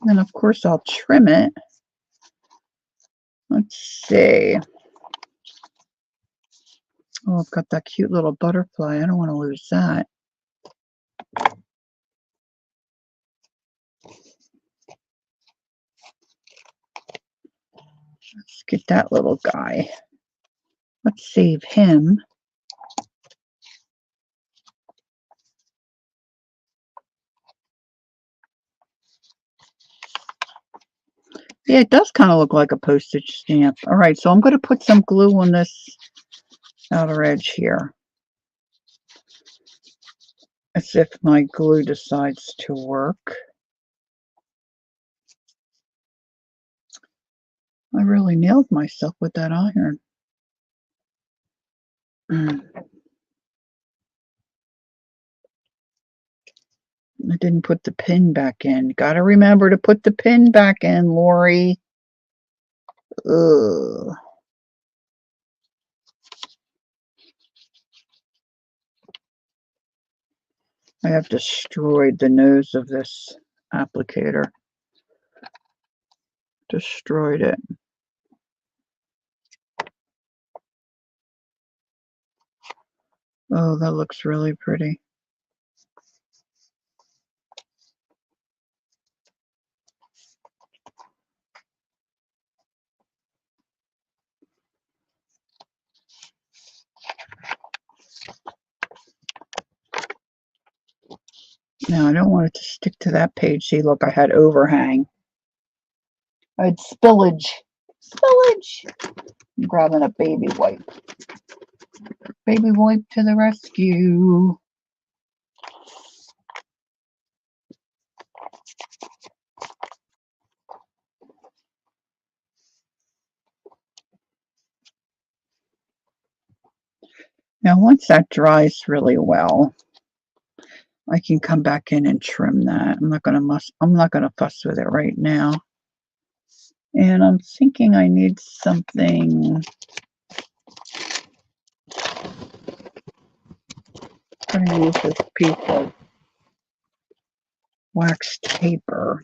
S1: And of course I'll trim it. Let's see. Oh, I've got that cute little butterfly. I don't want to lose that. Let's get that little guy. Let's save him. Yeah, it does kind of look like a postage stamp. All right, so I'm going to put some glue on this outer edge here. As if my glue decides to work. I really nailed myself with that iron. I didn't put the pin back in. Got to remember to put the pin back in, Lori. Ugh. I have destroyed the nose of this applicator. Destroyed it. Oh, that looks really pretty. Now, I don't want it to stick to that page. See, look, I had overhang. I had spillage. Spillage! I'm grabbing a baby wipe. Baby wipe to the rescue. Now, once that dries really well, I can come back in and trim that. I'm not gonna fuss with it right now. And I'm thinking I need something. I'm gonna use this piece of waxed paper.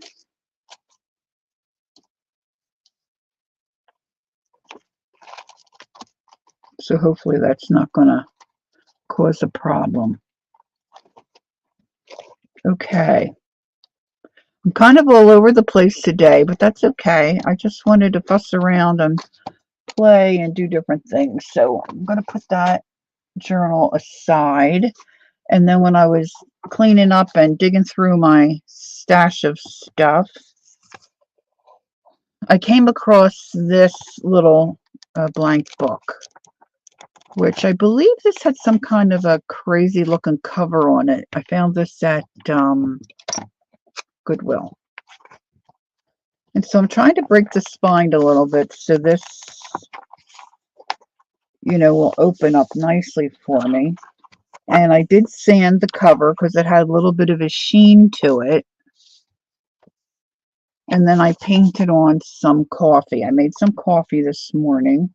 S1: So hopefully that's not gonna cause a problem. Okay. I'm kind of all over the place today, but that's okay. I just wanted to fuss around and play and do different things. So I'm going to put that journal aside. And then when I was cleaning up and digging through my stash of stuff, I came across this little blank book, which I believe this had some kind of a crazy looking cover on it. I found this at Goodwill. And so I'm trying to break the spine a little bit so this, will open up nicely for me. And I did sand the cover because it had a little bit of a sheen to it. And then I painted on some coffee. I made some coffee this morning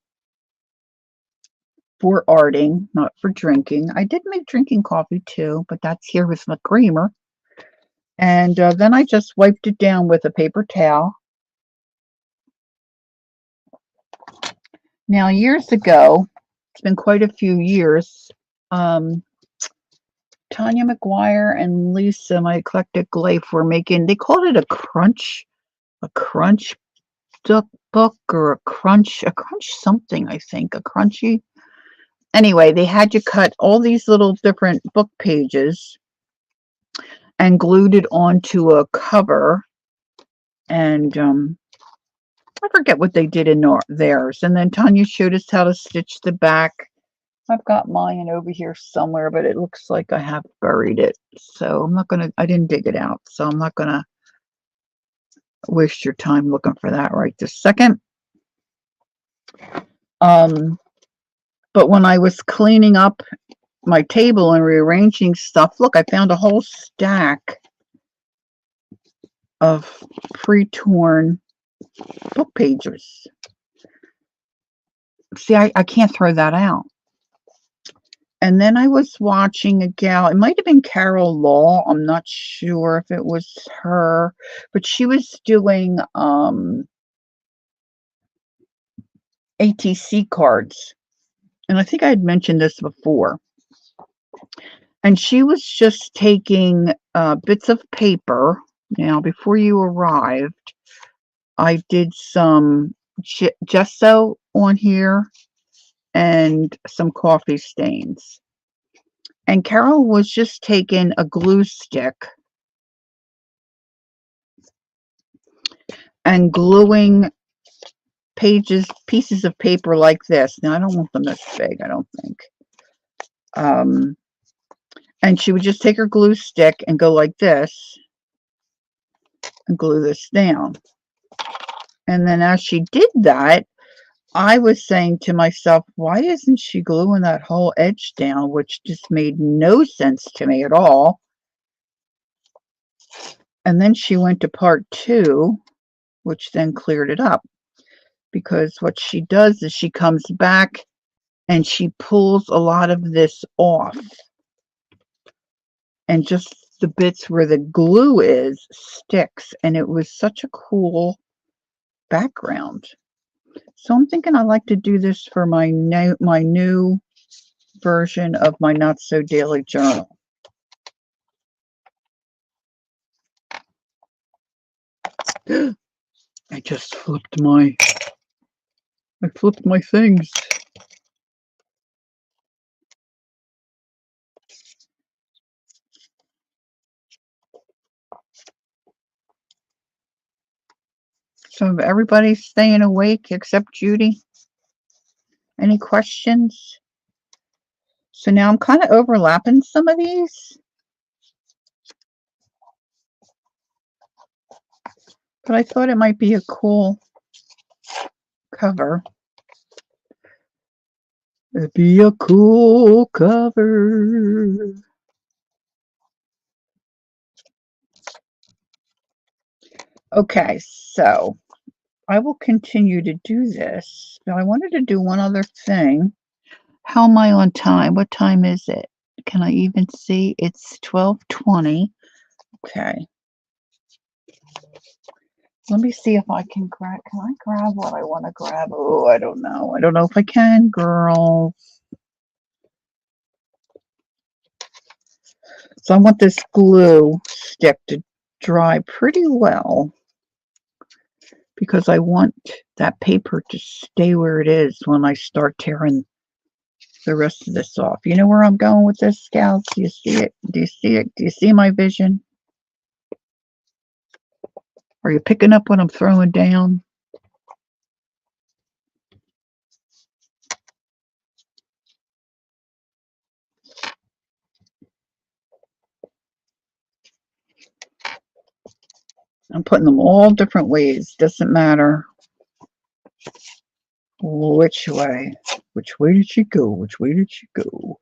S1: for arting, not for drinking. I did make drinking coffee too, but that's here with the creamer. And then I just wiped it down with a paper towel. Now, years ago, it's been quite a few years, Tanya McGuire and Lisa, my eclectic life, were making, they called it a crunch book or a crunch something, I think, a crunchy. Anyway, they had you cut all these little different book pages and glued it onto a cover. And I forget what they did in theirs. And then Tanya showed us how to stitch the back. I've got mine over here somewhere, but it looks like I have buried it. So I didn't dig it out. So I'm not going to waste your time looking for that right this second. But when I was cleaning up my table and rearranging stuff, look, I found a whole stack of pre-torn book pages. See, I can't throw that out. And then I was watching a gal, it might have been Carol Law, I'm not sure if it was her, but she was doing ATC cards. And I think I had mentioned this before. And she was just taking bits of paper. Now, before you arrived, I did some gesso on here and some coffee stains. And Carol was just taking a glue stick and gluing pieces of paper like this. Now, I don't want them this big, I don't think. And she would just take her glue stick and go like this and glue this down. And then as she did that, I was saying to myself, why isn't she gluing that whole edge down, which just made no sense to me at all. And then she went to part 2, which then cleared it up. Because what she does is she comes back and she pulls a lot of this off. And just the bits where the glue is sticks. And it was such a cool background. So I'm thinking I'd like to do this for my new version of my Not So Daily Journal. I just flipped my things. So everybody's staying awake except Judy. Any questions? So now I'm kind of overlapping some of these, but I thought it might be a cool cover. It'd be a cool cover. Okay, so I will continue to do this, but I wanted to do one other thing. How am I on time? What time is it? Can I even see? It's 12:20. Okay. Let me see if I can grab. Can I grab what I want to grab? Oh, I don't know. I don't know if I can, girl. So I want this glue stick to dry pretty well because I want that paper to stay where it is when I start tearing the rest of this off. You know where I'm going with this, Scouts? Do you see it? Do you see it? Do you see my vision? Are you picking up what I'm throwing down? I'm putting them all different ways. Doesn't matter which way. Which way did she go? Which way did she go?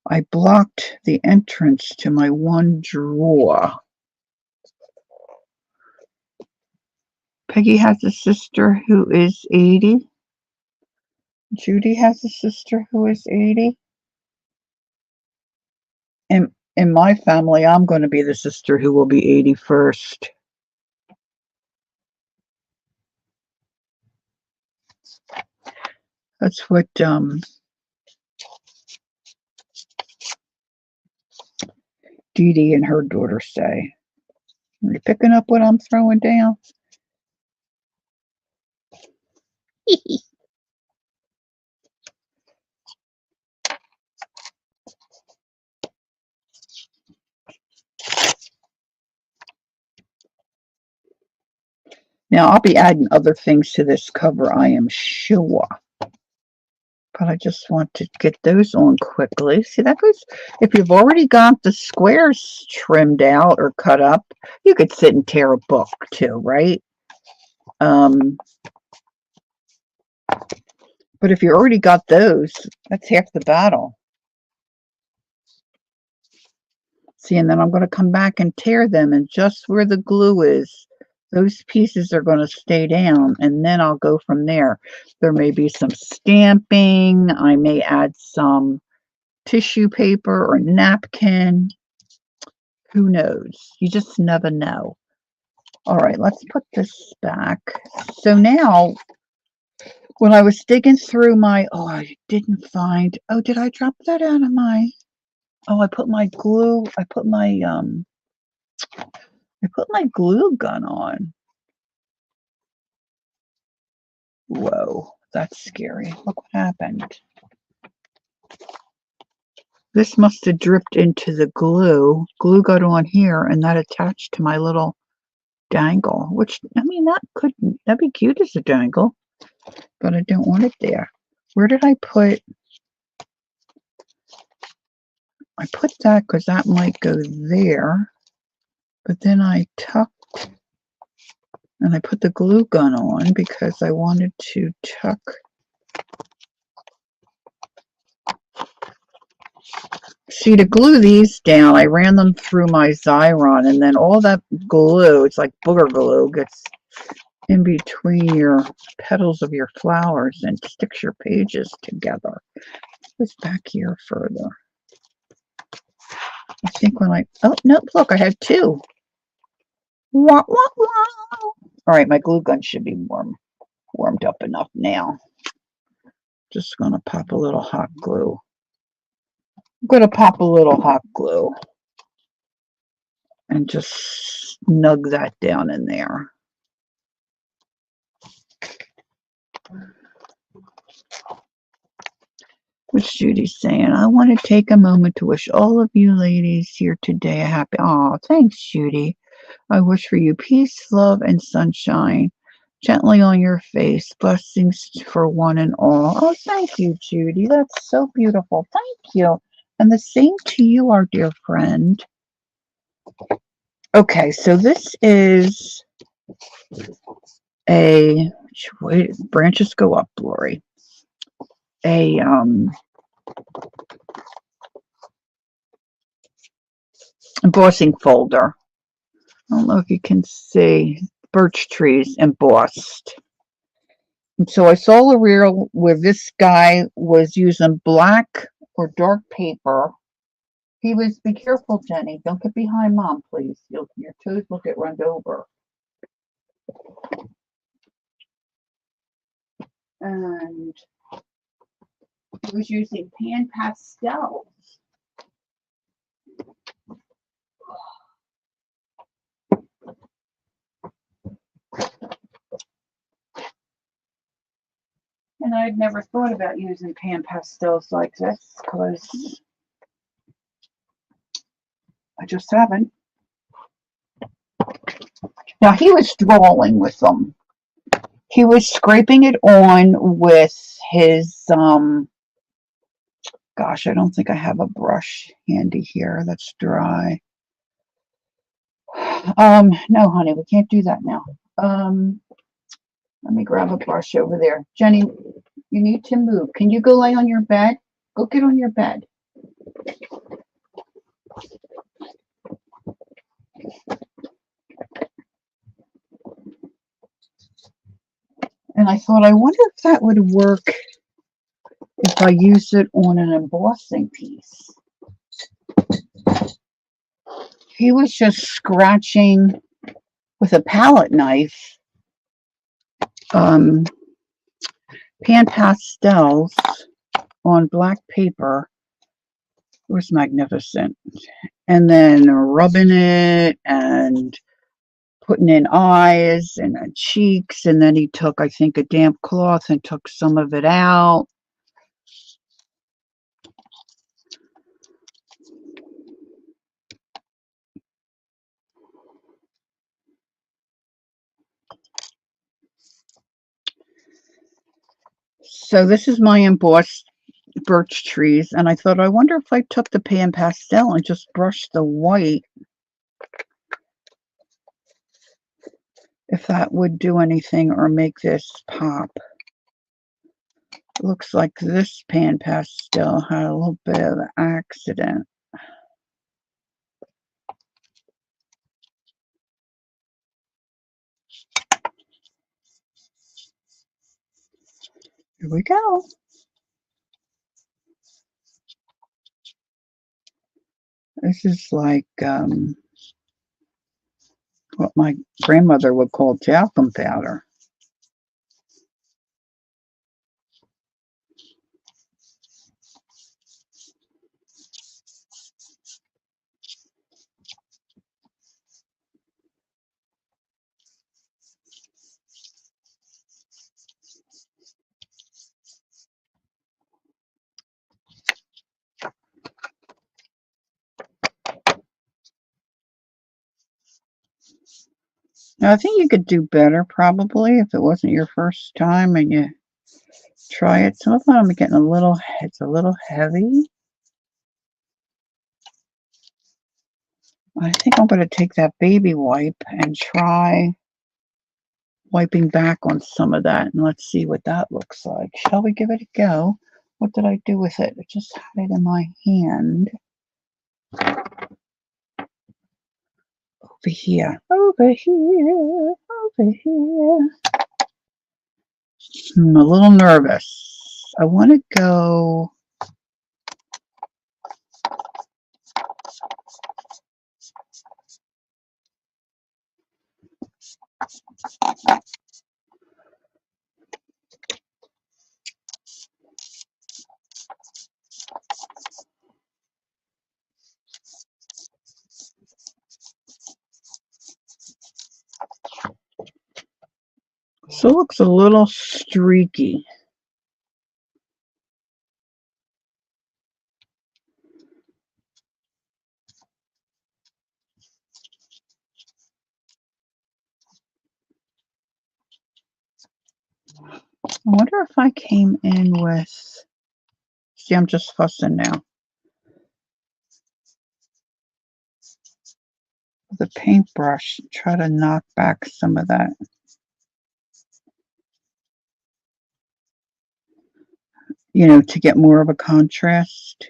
S1: I blocked the entrance to my one drawer. Peggy has a sister who is 80. Judy has a sister who is 80. And in my family, I'm going to be the sister who will be 80 first. That's what Dee Dee and her daughter say. Are you picking up what I'm throwing down? Now, I'll be adding other things to this cover, I am sure. But I just want to get those on quickly. See, that goes, if you've already got the squares trimmed out or cut up, you could sit and tear a book too, right? But if you already got those, that's half the battle. See, and then I'm going to come back and tear them, and just where the glue is, those pieces are going to stay down, and then I'll go from there. There may be some stamping. I may add some tissue paper or napkin. Who knows? You just never know. All right, let's put this back. So now, when I was digging through my, oh, I didn't find, oh, did I drop that out of my, oh, I put my glue, I put my glue gun on. Whoa, that's scary. Look what happened. This must have dripped into the glue. Glue got on here and that attached to my little dangle, which, I mean, that'd be cute as a dangle, but I don't want it there. Where did I put that because that might go there, but then I tucked and I put the glue gun on because I wanted to tuck. See, to glue these down, I ran them through my Xyron, and then all that glue, it's like booger glue, gets in between your petals of your flowers and sticks your pages together. It's back here further. I think when oh, nope, look, I have two. Wah, wah, wah. All right, my glue gun should be warmed up enough now. Just going to pop a little hot glue. I'm going to pop a little hot glue and just snug that down in there. What's Judy saying? I want to take a moment to wish all of you ladies here today a happy. Oh, thanks, Judy. I wish for you peace, love, and sunshine gently on your face. Blessings for one and all. Oh, thank you, Judy. That's so beautiful. Thank you. And the same to you, our dear friend. Okay, so this is a wait, branches go up, Lori. A embossing folder. I don't know if you can see birch trees embossed. And so I saw a reel where this guy was using black or dark paper. He was, be careful, Jenny. Don't get behind mom, please. Your toes will get run over. And he was using pan pastels. And I'd never thought about using pan pastels like this because I just haven't. Now he was drawing with them. He was scraping it on with his gosh, I don't think I have a brush handy here that's dry. No, honey, we can't do that now. Let me grab a brush over there. Jenny, you need to move. Can you go lay on your bed? Go get on your bed. And I thought, I wonder if that would work if I use it on an embossing piece. He was just scratching with a palette knife pan pastels on black paper. It was magnificent. And then rubbing it and putting in eyes and cheeks. And then he took, I think, a damp cloth and took some of it out. So this is my embossed birch trees. And I thought, I wonder if I took the pan pastel and just brushed the white, if that would do anything or make this pop. Looks like this pan pastel had a little bit of an accident. Here we go. This is like what my grandmother would call talcum powder. Now, I think you could do better probably if it wasn't your first time and you try it. Some of them I'm getting it's a little heavy. I think I'm going to take that baby wipe and try wiping back on some of that, and let's see what that looks like. Shall we give it a go? What did I do with it? I just had it in my hand. Over here, over here, over here. I'm a little nervous. I want to go. So it looks a little streaky. I wonder if I came in with, see, I'm just fussing now. The paintbrush, try to knock back some of that, to get more of a contrast.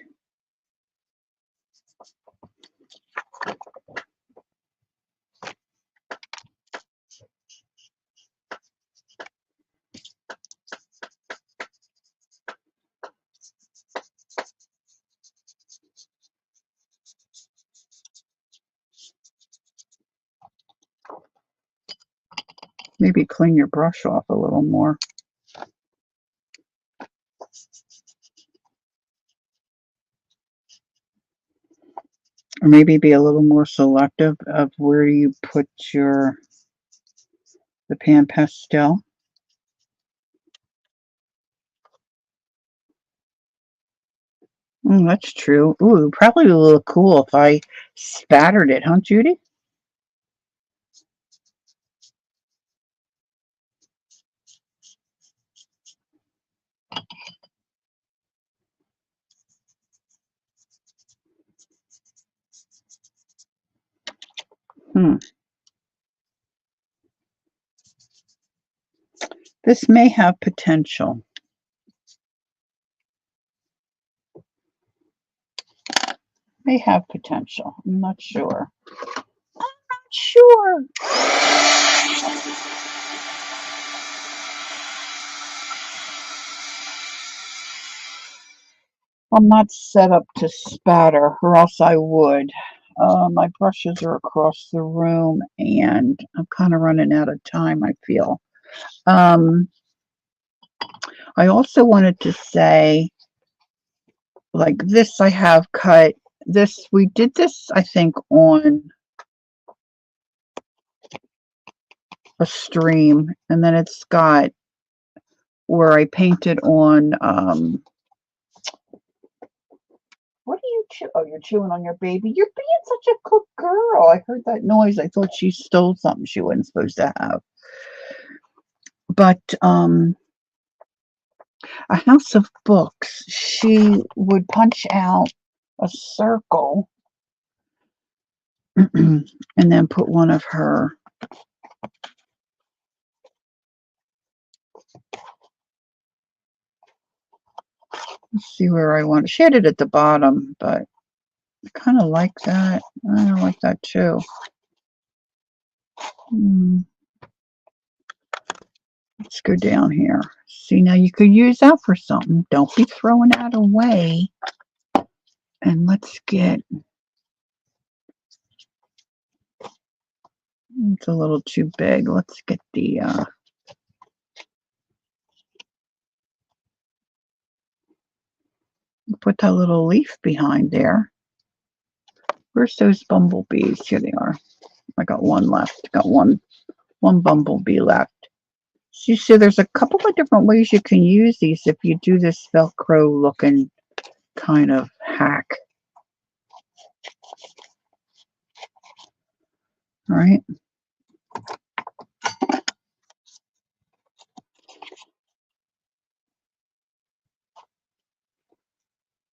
S1: Maybe clean your brush off a little more. Or maybe be a little more selective of where you put the pan pastel. That's true. Ooh, probably a little cool if I spattered it, huh, Judy? Hmm. This may have potential. May have potential. I'm not sure. Not sure. I'm not set up to spatter, or else I would. My brushes are across the room, and I'm kind of running out of time, I feel. I also wanted to say, like this, I have cut this. We did this, I think, on a stream, and then it's got where I painted on. What are you chew? Oh, you're chewing on your baby. You're being such a good girl. I heard that noise. I thought she stole something she wasn't supposed to have. But a house of books, she would punch out a circle and then put one of her. Let's see where I want it. She had it at the bottom, but I kind of like that. I like that too. Let's go down here. See, now you could use that for something. Don't be throwing that away. And let's get, it's a little too big. Let's get the, put that little leaf behind there. Where's those bumblebees? Here they are. I got one left. Got one bumblebee left. So there's a couple of different ways you can use these if you do this Velcro looking kind of hack. All right.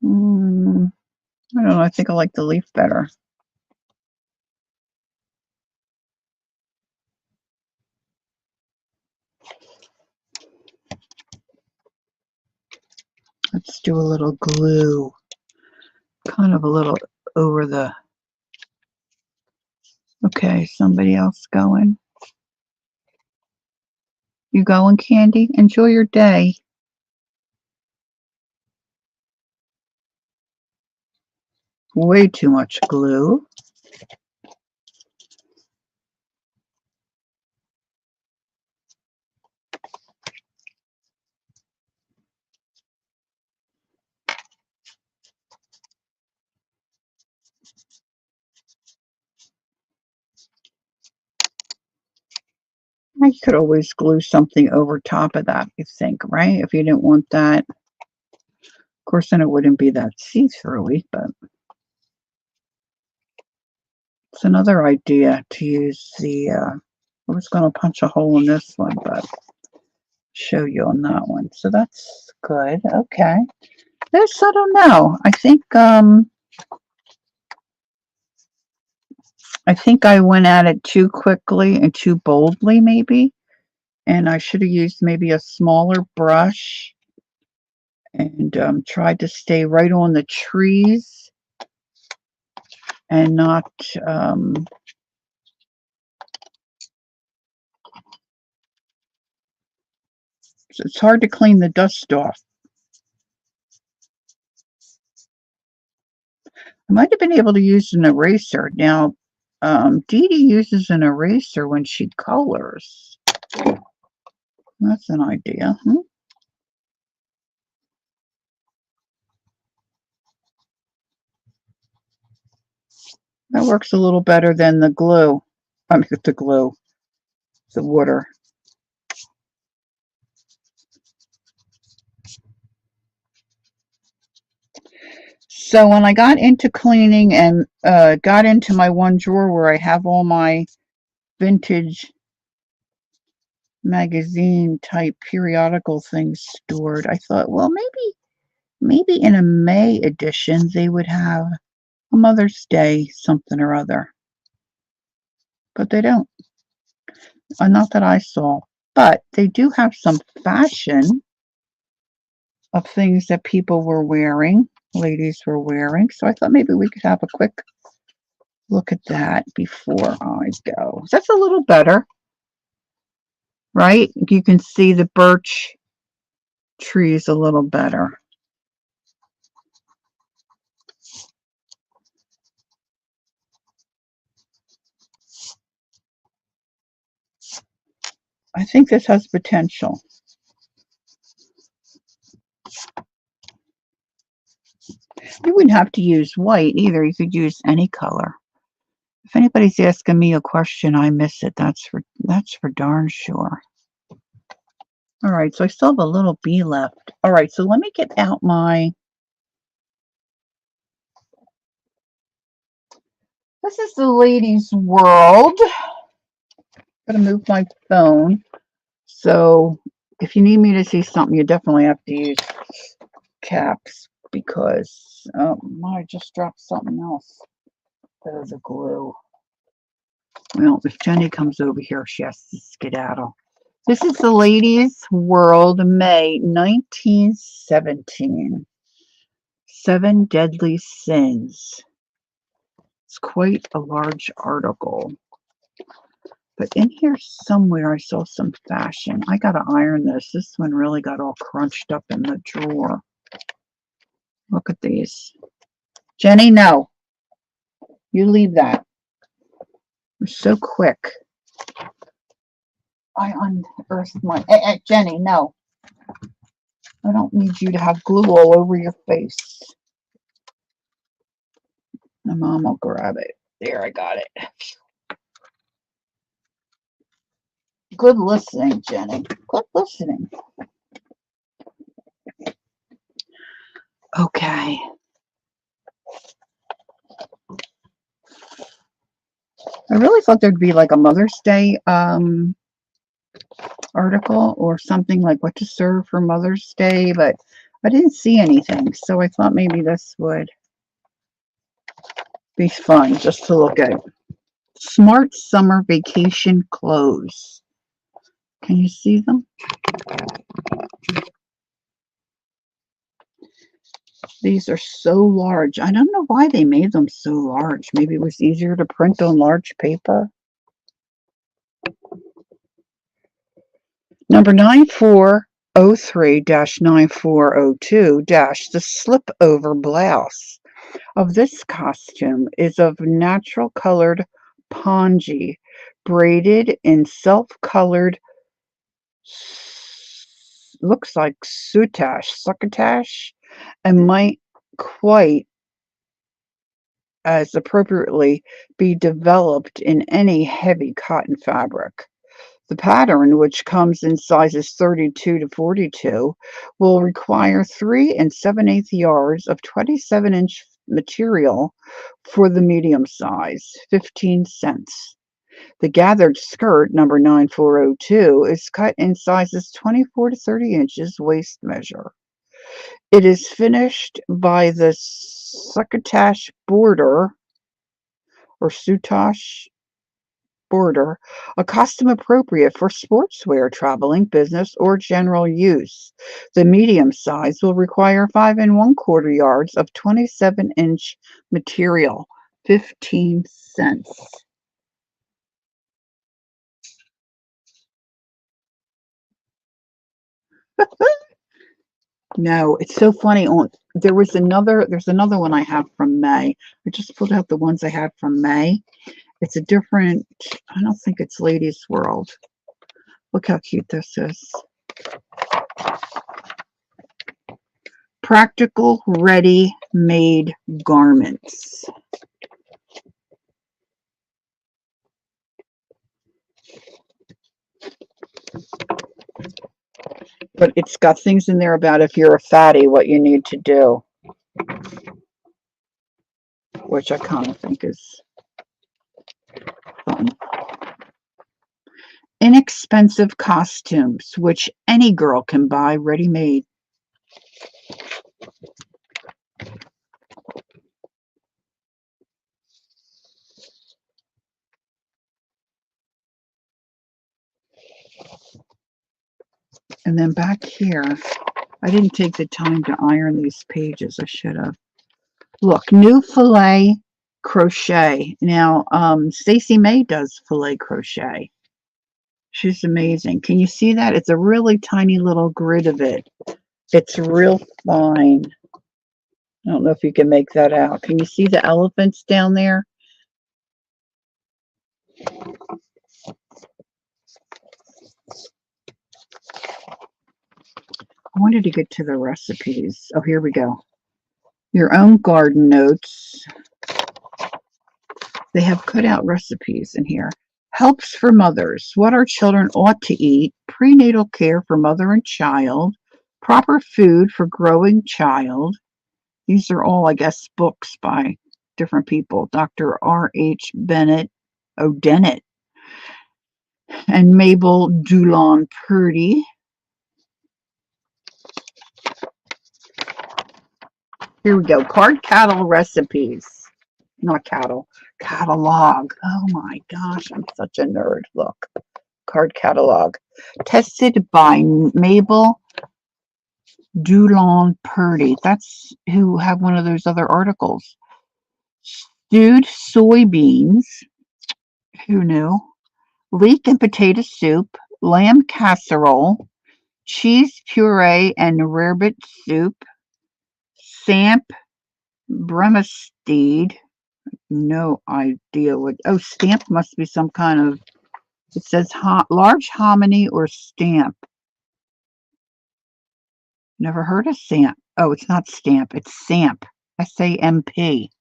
S1: I don't know. I think I like the leaf better. Let's do a little glue. Kind of a little over the. Okay, somebody else going. You going, Candy? Enjoy your day. Way too much glue. You could always glue something over top of that, you think, right? If you didn't want that. Of course, then it wouldn't be that see-through-y, but it's another idea to use the, I was going to punch a hole in this one, but show you on that one. So that's good. Okay. This, I don't know. I think I went at it too quickly and too boldly, maybe. And I should have used maybe a smaller brush and tried to stay right on the trees and not it's hard to clean the dust off. I might have been able to use an eraser. Now, Dee Dee uses an eraser when she colors. That's an idea. That works a little better than the glue. I mean, the glue, the water. So when I got into cleaning and got into my one drawer where I have all my vintage magazine type periodical things stored, I thought, well, maybe in a May edition they would have a Mother's Day something or other. But they don't. Not that I saw. But they do have some fashion of things that people were wearing, ladies were wearing. So I thought maybe we could have a quick look at that before I go. That's a little better, right? You can see the birch trees a little better. I think this has potential. You wouldn't have to use white either. You could use any color. If anybody's asking me a question, I miss it. That's for darn sure. All right, so I still have a little bee left. All right, so let me get out my. This is the ladies' world. I'm gonna move my phone. So if you need me to see something, you definitely have to use caps because I just dropped something else. That is a glue. Well, if Jenny comes over here, she has to skedaddle. This is the Ladies' World, May 1917. 7 Deadly Sins. It's quite a large article. But in here somewhere I saw some fashion. I got to iron this. This one really got all crunched up in the drawer. Look at these. Jenny, no. You leave that. You're so quick. I unearthed my... Hey, Jenny, no. I don't need you to have glue all over your face. My mom will grab it. There, I got it. Good listening, Jenny. Good listening. Okay. I really thought there'd be like a Mother's Day article or something like what to serve for Mother's Day, but I didn't see anything. So I thought maybe this would be fun just to look at. Smart summer vacation clothes. Can you see them? These are so large. I don't know why they made them so large. Maybe it was easier to print on large paper. Number 9403-9402- the slip-over blouse of this costume is of natural colored pongee, braided in self-colored, looks like succotash, and might quite as appropriately be developed in any heavy cotton fabric. The pattern, which comes in sizes 32 to 42, will require 3 7/8 yards of 27-inch material for the medium size, 15 cents. The gathered skirt, number 9402, is cut in sizes 24 to 30 inches waist measure. It is finished by the succotash border or soutache border, a costume appropriate for sportswear, traveling, business, or general use. The medium size will require 5 1/4 yards of 27-inch material, 15 cents. No, it's so funny. There's another one I have from May. I just pulled out the ones I had from May. It's a different, I don't think it's Ladies World. Look how cute this is. Practical ready-made garments. But it's got things in there about if you're a fatty, what you need to do, which I kind of think is fun. Inexpensive costumes, which any girl can buy ready-made. And then back here, I didn't take the time to iron these pages. I should have. Look, new filet crochet. Now, Stacey May does filet crochet. She's amazing. Can you see that? It's a really tiny little grid of it. It's real fine. I don't know if you can make that out. Can you see the elephants down there? I wanted to get to the recipes. Oh, here we go. Your own garden notes. They have cut out recipes in here. Helps for mothers. What our children ought to eat. Prenatal care for mother and child. Proper food for growing child. These are all, I guess, books by different people. Dr. R.H. Bennett O'Dennett and Mabel Dulon Purdy. Here we go. Card cattle recipes. Not cattle. Catalog. Oh my gosh, I'm such a nerd. Look. Card catalog. Tested by Mabel Dulon Purdy. That's who have one of those other articles. Stewed soybeans. Who knew? Leek and potato soup. Lamb casserole. Cheese puree and rarebit soup. Samp Bremesteed. No idea what. Oh, stamp must be some kind of. It says large hominy or stamp. Never heard of stamp. Oh, it's not stamp. It's samp. S-A-M-P.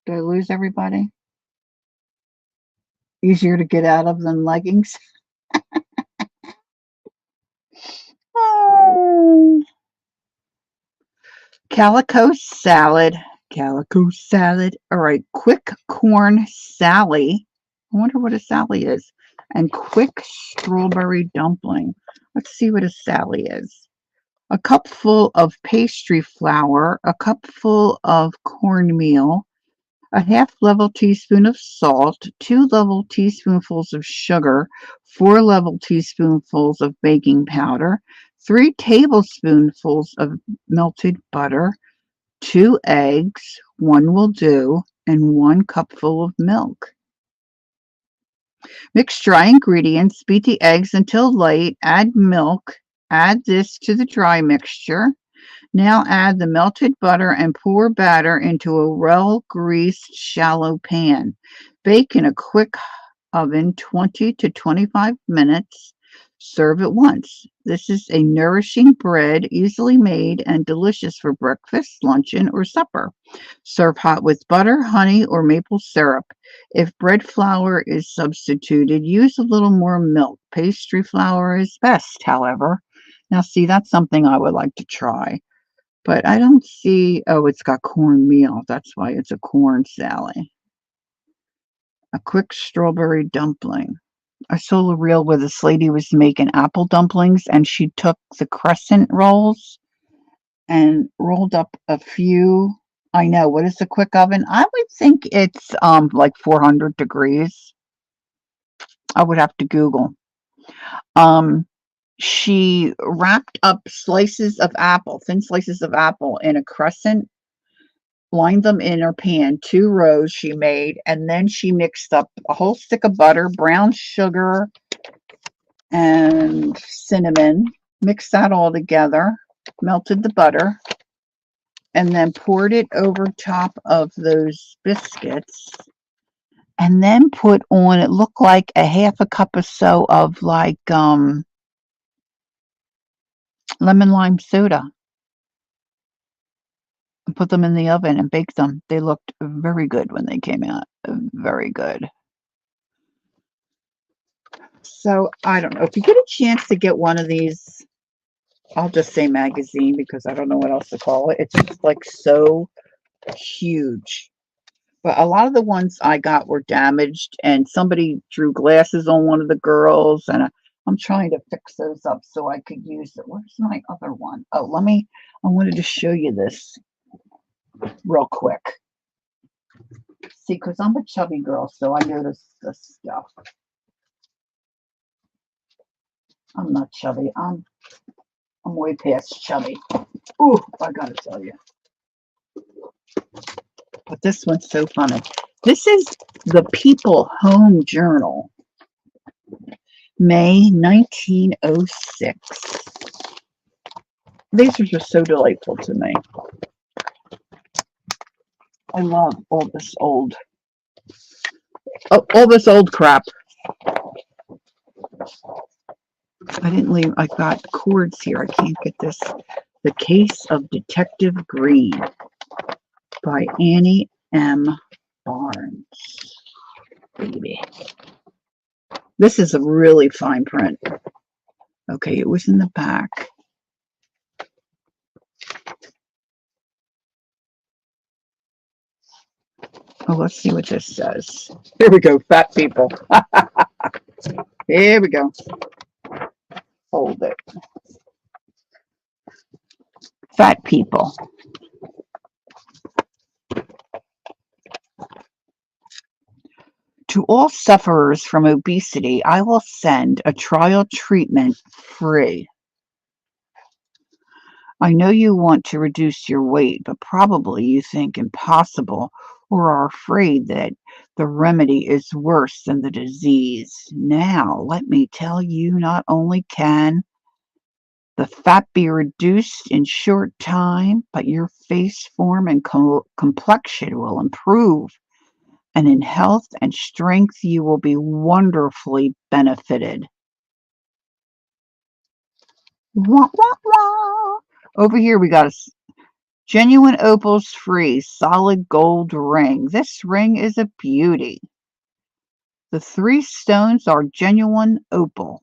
S1: Did I lose everybody? Easier to get out of than leggings. Calico salad. Calico salad. All right. Quick corn Sally. I wonder what a Sally is. And quick strawberry dumpling. Let's see what a Sally is. A cupful of pastry flour, a cupful of cornmeal, a half level teaspoon of salt, 2 level teaspoonfuls of sugar, 4 level teaspoonfuls of baking powder, 3 tablespoonfuls of melted butter, 2 eggs, 1 will do, and 1 cupful of milk. Mix dry ingredients, beat the eggs until light, add milk, add this to the dry mixture. Now add the melted butter and pour batter into a well-greased shallow pan. Bake in a quick oven 20 to 25 minutes. Serve at once. This is a nourishing bread, easily made and delicious for breakfast, luncheon, or supper. Serve hot with butter, honey, or maple syrup. If bread flour is substituted, use a little more milk. Pastry flour is best, however. Now, see, that's something I would like to try. But I don't see, oh, it's got cornmeal. That's why it's a corn Sally. A quick strawberry dumpling. I saw a reel where this lady was making apple dumplings and she took the crescent rolls and rolled up a few. I know. What is the quick oven? I would think it's like 400 degrees. I would have to Google. Um she wrapped up slices of apple, thin slices of apple in a crescent, lined them in her pan, 2 rows she made, and then she mixed up a whole stick of butter, brown sugar, and cinnamon, mixed that all together, melted the butter, and then poured it over top of those biscuits, and then put on, it looked like a half a cup or so of like lemon lime soda, and put them in the oven and baked them. They looked very good when they came out. Very good. So I don't know. If you get a chance to get one of these, I'll just say magazine because I don't know what else to call it. It's just like so huge. But a lot of the ones I got were damaged, and somebody drew glasses on one of the girls, and I'm trying to fix those up so I could use it. Where's my other one? Oh, I wanted to show you this real quick. See, because I'm a chubby girl, so I notice this stuff. I'm not chubby. I'm way past chubby. Ooh, I gotta tell you. But this one's so funny. This is the People Home Journal, May 1906. These are just so delightful to me. I love all this old crap. I didn't leave. I got cords here. I can't get this. The Case of Detective Green by Annie M. Barnes. Baby. This is a really fine print. Okay, it was in the back. Oh, let's see what this says. Here we go, fat people. Here we go. Hold it. Fat people. To all sufferers from obesity, I will send a trial treatment free. I know you want to reduce your weight, but probably you think impossible or are afraid that the remedy is worse than the disease. Now, let me tell you, not only can the fat be reduced in short time, but your face form and complexion will improve. And in health and strength, you will be wonderfully benefited. Wah, wah, wah. Over here, we got a genuine opals free solid gold ring. This ring is a beauty. The 3 stones are genuine opal.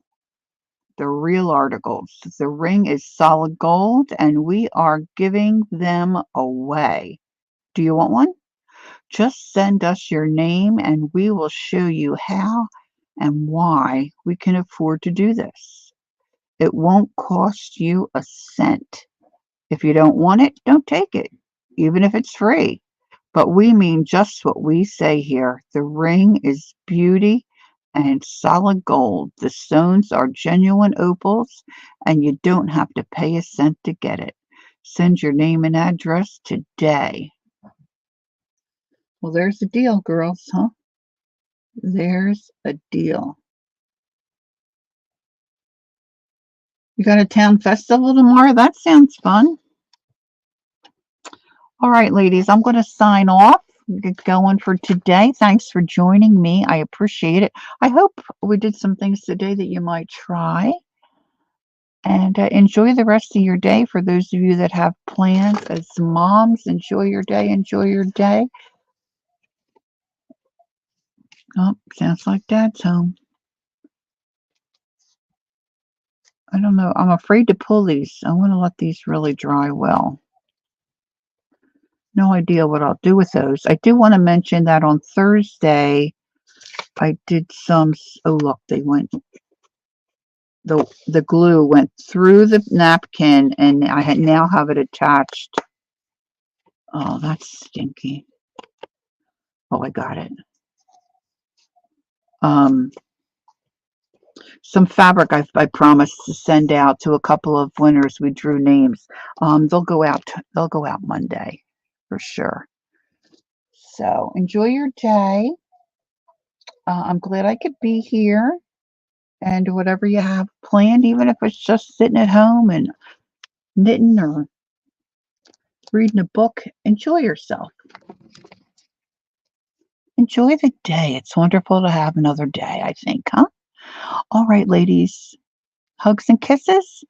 S1: They're real articles. The ring is solid gold, and we are giving them away. Do you want one? Just send us your name, and we will show you how and why we can afford to do this. It won't cost you a cent. If you don't want it, don't take it, even if it's free. But we mean just what we say here. The ring is beauty and solid gold. The stones are genuine opals, and you don't have to pay a cent to get it. Send your name and address today. Well, there's a deal, girls, huh? There's a deal. You got a town festival tomorrow? That sounds fun. All right, ladies, I'm going to sign off. Get going for today. Thanks for joining me. I appreciate it. I hope we did some things today that you might try. And enjoy the rest of your day. For those of you that have plans as moms, enjoy your day. Enjoy your day. Oh, sounds like Dad's home. I don't know. I'm afraid to pull these. I want to let these really dry well. No idea what I'll do with those. I do want to mention that on Thursday, I did some, oh look, they went, the glue went through the napkin and I now have it attached. Oh, that's stinky. Oh, I got it. Some fabric I promised to send out to a couple of winners. We drew names. They'll go out. They'll go out Monday for sure. So enjoy your day. I'm glad I could be here, and whatever you have planned, even if it's just sitting at home and knitting or reading a book, enjoy yourself. Enjoy the day. It's wonderful to have another day, I think, huh? All right, ladies. Hugs and kisses.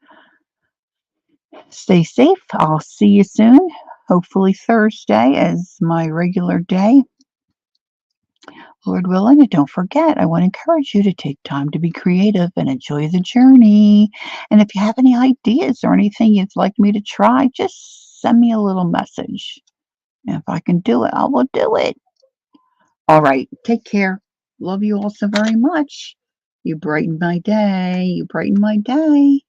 S1: Stay safe. I'll see you soon. Hopefully Thursday is my regular day. Lord willing, and don't forget, I want to encourage you to take time to be creative and enjoy the journey. And if you have any ideas or anything you'd like me to try, just send me a little message. And if I can do it, I will do it. All right. Take care. Love you all so very much. You brighten my day. You brighten my day.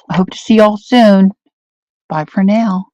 S1: I hope to see you all soon. Bye for now.